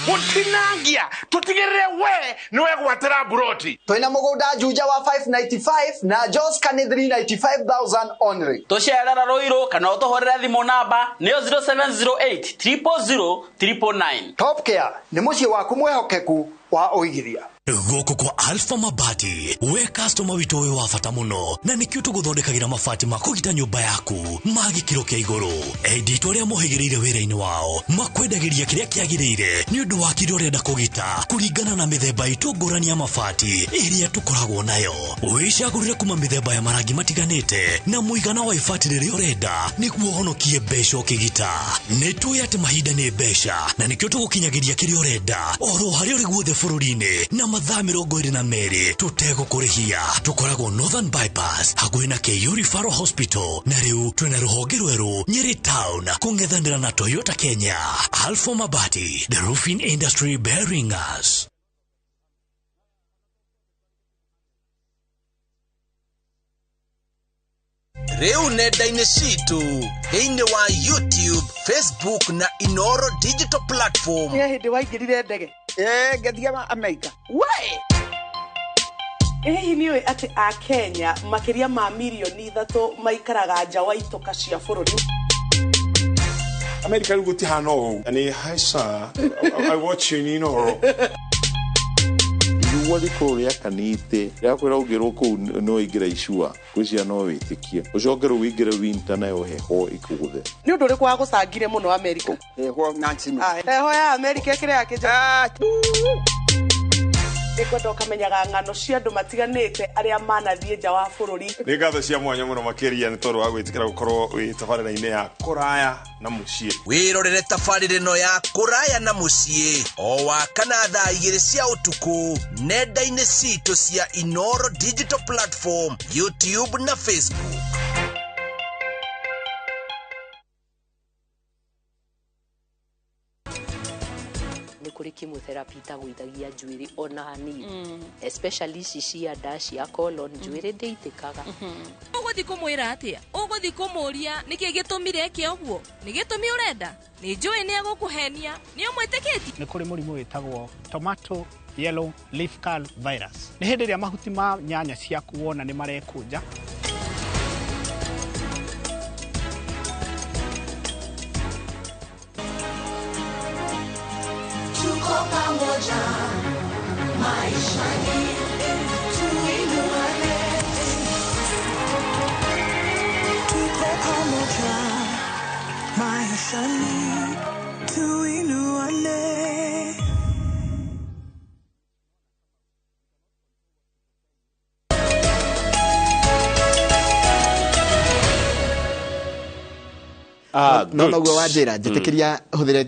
gutinangia tutigirire we ni we gwatira buroti. Toina mugunda Juja wa 595 na Joska ni 395,000 only. Tosherera roiro kana utohorera thimo namba ni 0708 000 999. Top Care ni mucie waku mwehokeku wa oigithia. Goko kwa Alpha Mabati we customer wito we wafata muno na nikio tuguthondekagira mabati makugita nyumba yaku magikiro kia iguru edito ria muhigirire wira-ini wao makwendagiria kiria kiagirire ni undu wa kiria urenda kugita kuringana na mithemba itungurani ya mabati iria tukoragwo nayo wicagurire kuma mithemba ya marangi matiganite na muigana wa ibati riria urenda niguo honokie mbeca ukigita nitui ati mahinda ni mbeca na nikio tugukinyagiria kiria urenda oro haria uri guothe bururi-ini na mathaa 22 tutegũkũrĩhia tukoragwo Northern Bypass hakuhĩ na KU Referral Hospital na rĩu twĩna rũhonge rwerũ Nyeri Town kũng'ethanĩra na Toyota Kenya. Alpha Mabati, the roofing industry bearing us. Rĩu nenda-inĩ citũ thĩinĩ wa YouTube, Facebook na Inoro Digital Platform. Hĩndĩ waingĩrire ndege ngathiaga Amerika we hihi nĩũĩ atĩ a Kenya makĩria ma milioni 3 maikaraga nja wa itoka cia bũrũri. Amerika rĩu gũtihana ũũ nĩ haica I watch you Inoro. Wali korea kanite ya kwera ugero ko no igira ishua kwisia no witikie ucogero wigira winter na yo heho ikuguthe ni undu riku agusangire muno America heho nansi heho ya America kire yake ikwenda ukamenyaga ng'ano cia andu matiganite aria manathie nja wa bururi. Nĩ ngatho cia mwanya mũno makĩria nĩ tondũ wa gwĩtĩkĩra gũkorwo wĩ tabarĩra-inĩ ya kũraya na mũciĩ. Wĩrorere tabarĩra ĩno ya kũraya na mũciĩ o wakana thaa 2 cia ũtukũ nenda-inĩ citũ cia Inoro Digital Platform, YouTube na Facebook. Kuri chemotherapy itagũithagia njuĩrĩ ona hanini, especially ici cia nda cia colon, njuĩrĩ ndĩitĩkaga. Ũgũthi kũmwĩra atĩa? Ũgũthi kũmũria nĩkĩ gĩtũmire eke ũguo? Nĩ gĩtũmi ũrenda? Nĩ njũĩ nĩ agũkũhenia, nĩ ũmwĩtĩkĩtie? Nĩ kũrĩ mũrimũ wĩtagwo tomato yellow leaf curl virus. Nĩ hĩndĩ ĩrĩa mahuti ma nyanya ciaku wona nĩ marekũnja. Tuko pamoja maishani, tuinuane. Tuko pamoja maishani, tuinuane. No no wa njira njitikiria huthire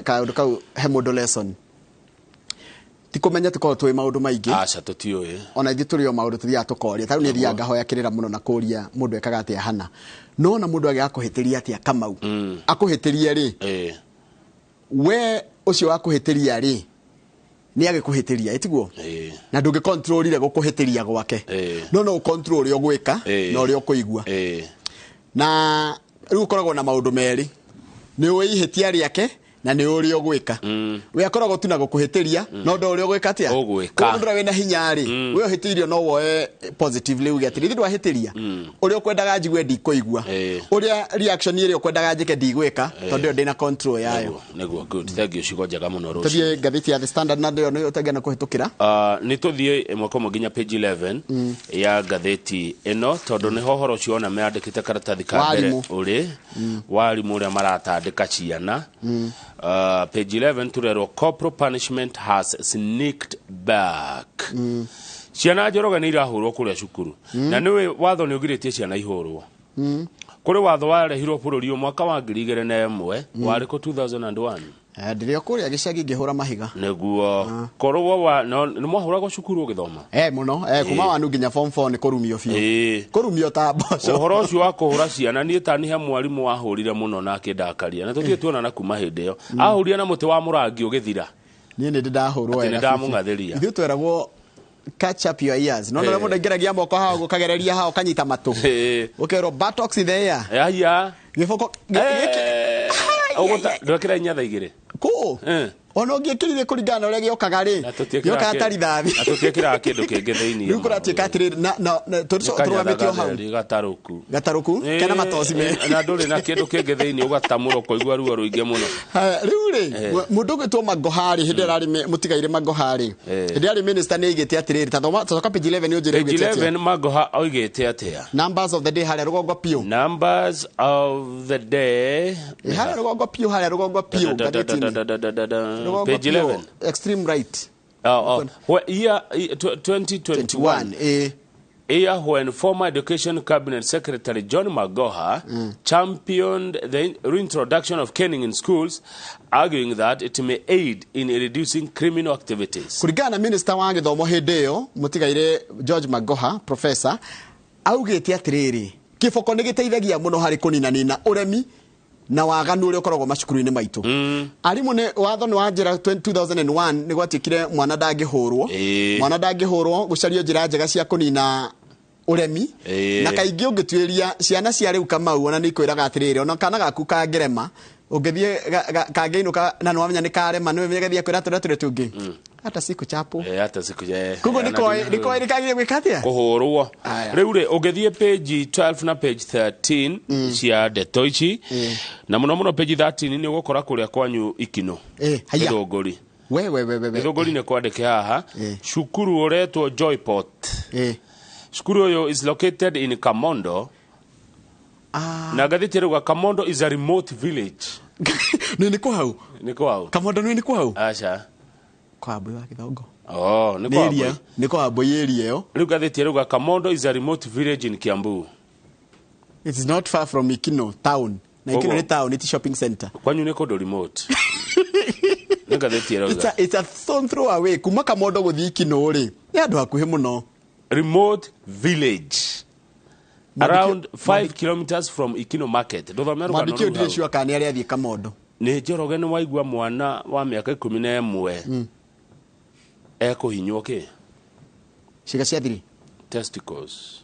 kaundu kau he mundu lesson ti kumenya tuko twi maundu maingi aca tutiuye ona ithi turi o maundu tuthia tukoria taru ni thia ngahoya kirira muno na kuria mundu ekaga atia hana no na mundu agakuhitiria atia Kamau akuhitiria ri we ucio akuhitiria ri ni agikuhitiria itiguo na ndungi control ile gukuhitiria gwake no control yo gwika no ri okuigua na riu koragwo na maundu meri ni uihitia riake na ni uri ogwika we akoragwo tu na gukuhitiria no ndo uri ogwika atia ko ndura we na hinya ri we ohitirio no woe positively ugati rithi ndwahitiria uri okwendaga njigwe ndikoigua uri reaction iri okwendaga njike ndigwika tondu ndina control yayo niguo good thank you shigo njega muno rucio tuthie ngathiti ya The Standard na ndio no utagana kuhitukira ni tuthie imwe kwa nginya page 11 ya ngathiti ino tondu ni hohoro ciona meandikite karatathi ka mbere uri warimu uria maratandika ciana page 11 turero corporal punishment has sneaked back ciana njoroga ni irahurwo kuria cukuru na niwe watho ni ugiritie ciana ihurwo kuri watho warehirwo bururi mwaka wa 2001 wari ko 2001 ndirio kuria gicagi ngihura mahiga niguo korwo wa ni mwahura go cukuru ugithoma muno kuma wanu nginya form 4 ni kurumio fio kurumio ta boco uhoro ucio wa kuhura ciana ni tani he mwarimu wahurire muno na akindakaria na tuthie tuona na kuma hindi yo ahuria na muti wa murangi ugithira ni ndahurwo wega ndamungatheria ithu tweragwo catch up your ears no no mundu ingeragia moko hao gukagereria hao kanyita matu ukero buttocks in the air aya gifoko ogota ndokira nyatha igire ko ono ngikirire kuringana uria giokaga ri gioka atari thathi atutiekira kindu kingi thiini riu kuratika atiri na turugamitio hau gataruku kana matosi me na nduri na kindu kingi thiini ugatamuro koigwa ruo ruinge muno riu ri mundu gwitwo Magohari hindi arari mutigaire Magohari hindi ari minister ni igite atiriri tathoka page 11 ni ujire igite 11 Magoha oigite atia numbers of the day haria rugongo pio numbers of the day haria rugongo pio page 11 extreme right year 2021 year when former education cabinet secretary John Magoha championed the reintroduction of caning in schools, arguing that it may aid in reducing criminal activities. Kurigana minister wa githomo hindi yo mutigaire George Magoha professor augite atiriri kiboko ni giteithagia muno hari kunina uremi na waganu uri ukoragwo macukuru-ini maitu arimu ni watho ni wanjira 2001 ni gwatikire mwana ndangihurwo gucario njira njega cia kunina uremi na kaingi ungitwiria ciana cia riu Kamau ona ni kwiraga atiriri ona kana gaku kangerema ungithie kangeinuka na no amenya ni karema ni wegethia kwira turi tungi hata siku chapo hata siku kugo niko irikagie gwikatia kuhurwo riu ri ungithie page 12 na page 13 cia Detoichi na muno page 13 ni ugukora kuria kwanyu Ikino Githunguri Githunguri ni kwandike haha cukuru uretwo Joyport cukuru uyu is located in Kamondo na gathiti ruga Kamondo is a remote village ni ko hau Kamondo ni ko hau acha kwa abu wa Githongo Oh, niko Wambui area yo. Riu gatheti ruga Kamondo is a remote village in Kiambu. It is not far from Ikino town. Na Ikino ni town, it's shopping center. Kwanyu niko do remote. It's a stone throw away. Kuma Kamondo guthi Ikino ri. Ni andu hakuhi muno. Remote village. Around 5 kilometers from Ikino market. Mandikio ndire sure kana ari athie Kamondo. Ni Njoroge ni waigua mwana wa miaka 11 ekuhinywo ki ciga cia thiri testicles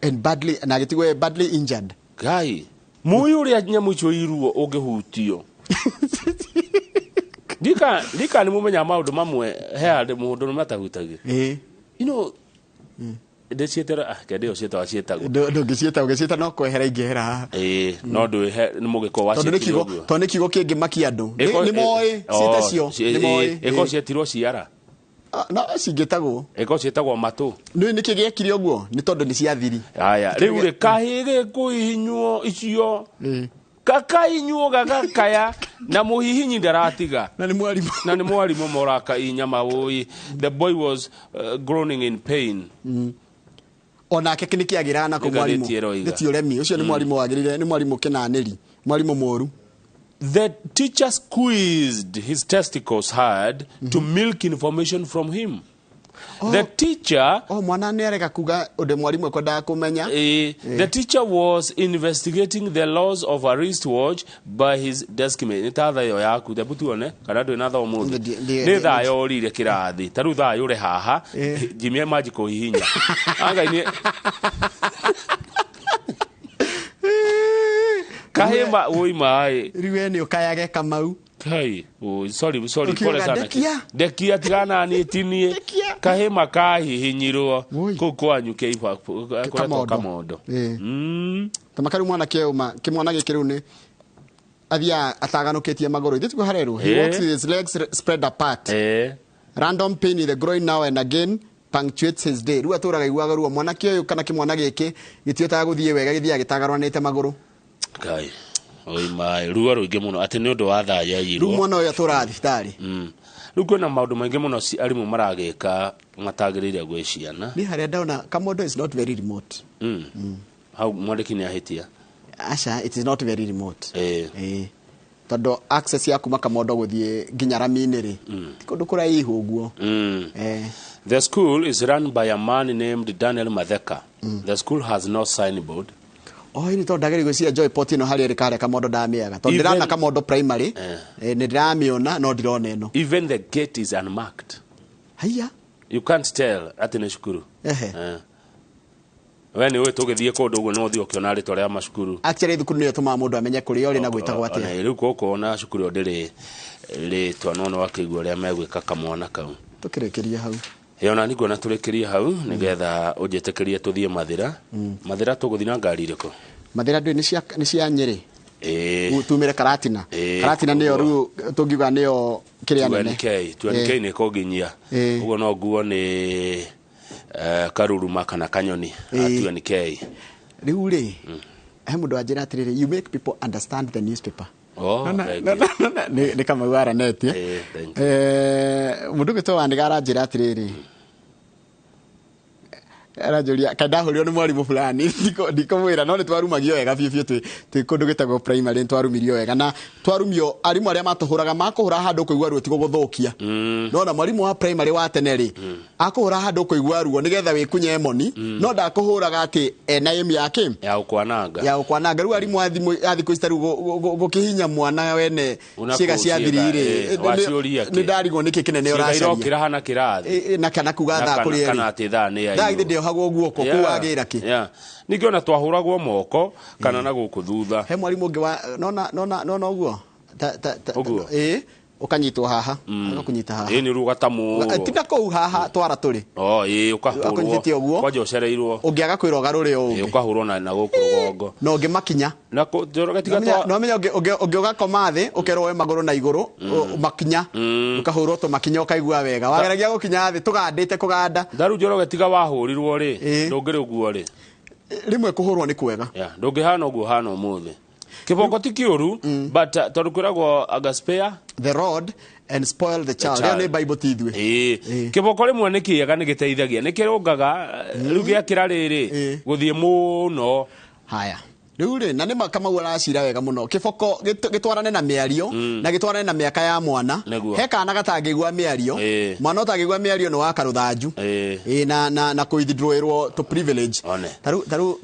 and badly injured guy muyu ria nyamu icio iruo ungihutio Dika ni mumenya maundu mamwe he ande mundu matahutagia you know ndecietera kende ocieta wacietagwo ndungicieta no kwehera ingehera no ndu ni mugiko wacietiro to ni kigo kingi maki andu ni moe cietacio ni moe eko cietirwo ciara no cingitagwo eko cietagwo matu ni kigiekire uguo ni tondu ni ciathiri aya riu ri kahige kuhinywo icio kakainywo gagakaya na muhihinyi ndaratiga na ni mwarimu moraka inyama woi the boy was groaning in pain ona ke kiniki agira na ko mwarimu nditio remi ucio ni mwarimu wagirire ni mwarimu kinaniri mwarimu moru. The teacher squeezed his testicles hard to milk information from him. The teacher mwana ni areka kuga ode mwarimu ekwenda kumenya. The teacher was investigating the laws of a wristwatch by his deskmate. Ni ta thayo yaku the butuone kana ndu na thayo muthi ni thayo orire kirathi taru thayo ure haha jimie magical hihinya anga ni kahema oi mai riwe ni ukayage Kamau kai sorry pole sana dekia tigana ni tinie kahema kahihinyirwo kukwanyu keifa Kamondo tamakaru mwana keuma kimwana gikiru ni athia ataganukitie maguru ithitu hareru he walks with his legs spread apart random pain in the groin now and again punctuates his day ru aturaga iguaga ruo mwana kioyo kana kimwana giki gitiota guthie wega githia gitagaranite maguru kai oi mai ruo ruingi muno ati ni undu wa thaya yirwo ru mwana uyu atura thibitari ru kwina maundu maingi muno arimu maragika matagirire gwiciana ni haria ndauna Kamondo is not very remote how mwandiki ni ahitia asha it is not very remote tondu access ya kuma Kamondo guthie nginya Ramini ri kundu kuraihu uguo The school is run by a man named Daniel Matheka. The school has no signboard. Ini to ndageri gwiciria Joy Potino hari ri kare Kamondo ndamiaga to ndirana Kamondo primary ni ndiramiona no ndirona eno. Even the gate is unmarked. Haya you can't tell ati ni shukuru wene we tugithie kundu uguo no thio kiona ri tore amashukuru actually thukuru ni tuma mundu amenye kuri ori na gwitagwo atia riu koko na shukuru ndiri ri twanona wakigwa ria megwika kamwana kau tukirekeria hau yona nigo na turekeria hau nigetha unjetekerie tuthie mathira tuguthina na ngari iriko mathira ndu ni cia Nyeri utumire Karatina niyo ru tungiuga niyo kiria nene 20k ni koginyia uguo no nguo ni Karuruma kana Kanyoni 20k riu ri he mundu anjira atiriri you make people understand the newspaper ni kama wara neti mundu gito wandigara njira atiriri arajuria kada hulio ni mwarimu fulani ndiko mwira no ni twarumagio wega biu tu kundu gitagwo primary twarumirio wega na twarumio arimu aria matuhuraga makuhura handu kuigwa ruo tigo guthukia no na mwarimu wa primary wa teneri akuhura handu kuigwa ruo nigetha wikunye emoni no ndakuhuraga ati enaim yake ya ukwananga ru arimu athiku istaru gukihinya mwana wene ciga cia thirire ni ndarigo niki kinene uracaria irokira hana kirathi na kana kuga tha kuri eri kana ati tha ni ya hagwo guoko kuwagira ki ningiona twahuragwo moko kana na guku thutha he mwarimu ngi wa nona uguo ukanyitwo haha agakunyita haha ni ruga tamu tina ko haha twara turi ukahurwo kwaje ucereirwo ungiaga kwirwa ruri ugi ukahurwo na guku rugongo no ngimakinya na njoroga tiga no menya ugakoma thi ukerwo maguru na iguru makinya ukahurwo to makinya ukaigua wega wageragia gukinya thi tugandite kuganda ndaru njoroga tiga wahurirwo ri ndungire uguo ri rimwe kuhurwo ni kwega ndungihana uguo hana umuthi kiboko ti kiuru but tondu kwiragwo agaspare the rod and spoil the child. child. Ni Bible tithwe. Kiboko rimwe ni kiega ni giteithagia ni kirungaga riu giakira riri guthie muno. Haya. Riu ri na ni kama uracira wega muno kiboko gitwarane na miario na gitwarane na miaka ya mwana he kana gatangigwa miario mwana utangigwa miario no wakaruthanju na kuithidroerwo to privilege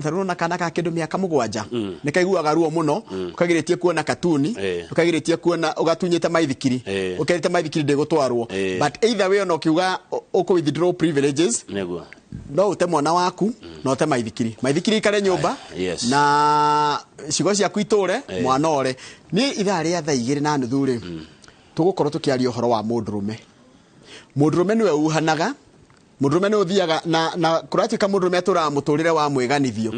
taru na kana ka kindu miaka 7 ni kaiguaga ruo muno ukagiritie kuona katuni ukagiritie kuona ugatunyite maithikiri ukirite maithikiri ndigutwarwo but either way no kiuga uku withdraw privileges neguo no ute mwana waku no ute maithikiri kare nyumba na cigo cia kuiture mwana ore ni ithaa ria thaa 2:30 ri tugukorwo tukiaria uhoro wa mundurume niwe uhanaga mundurume ni uthiaga na kuratika mundurume atura muturire wa mweganithio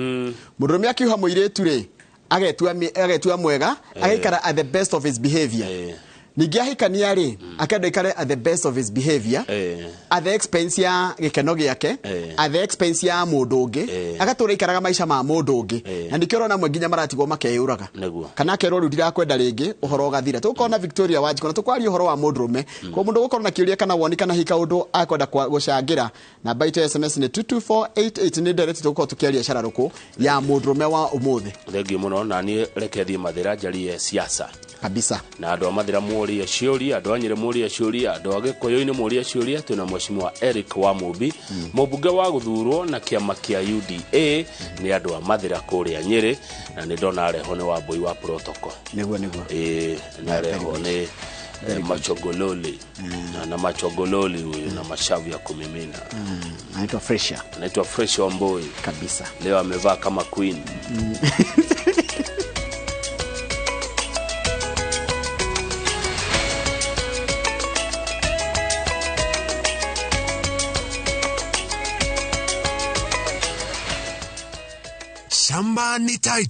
mundurume akiuha muiretu ri agetua mwega agaikara at the best of his behavior ningi ahikania ri akenda ikare at the best of his behavior at the expense ya gikeno giake at the expense ya mundu ungi agatura ikaraga maisha ma mundu ungi na ndikiro na mwenginya maratigwo makeyuraga kana kero ru ndirakwenda ringi uhoro gathira tukona Victoria Wanjiku na tukwari uhoro wa mundurume ko mundu gukorwo na kiuria kana woni kana hika undu akwenda gucangira na baito SMS ni 22488 ni direct tuko tukiaria shararuko ya mundurume wa umuthi thengio muno na ni rekethi mathira njari siasa kabisa na andu amathira muria ciuria andu anyire muria ciuria andu agikoyo-ini muria ciuria tuna mheshimiwa Eric Wamubi mubunge wa guthurwo na kiama kia UDA ni andu amathira kuria Nyeri na ni ndona areho ni Wambui wa protocol niguo na areho ni Machogololi na Machogololi huyu na mashavu ya kumimina anaitwa Fresh Wambui kabisa leo amevaa kama queen Shamba ni title.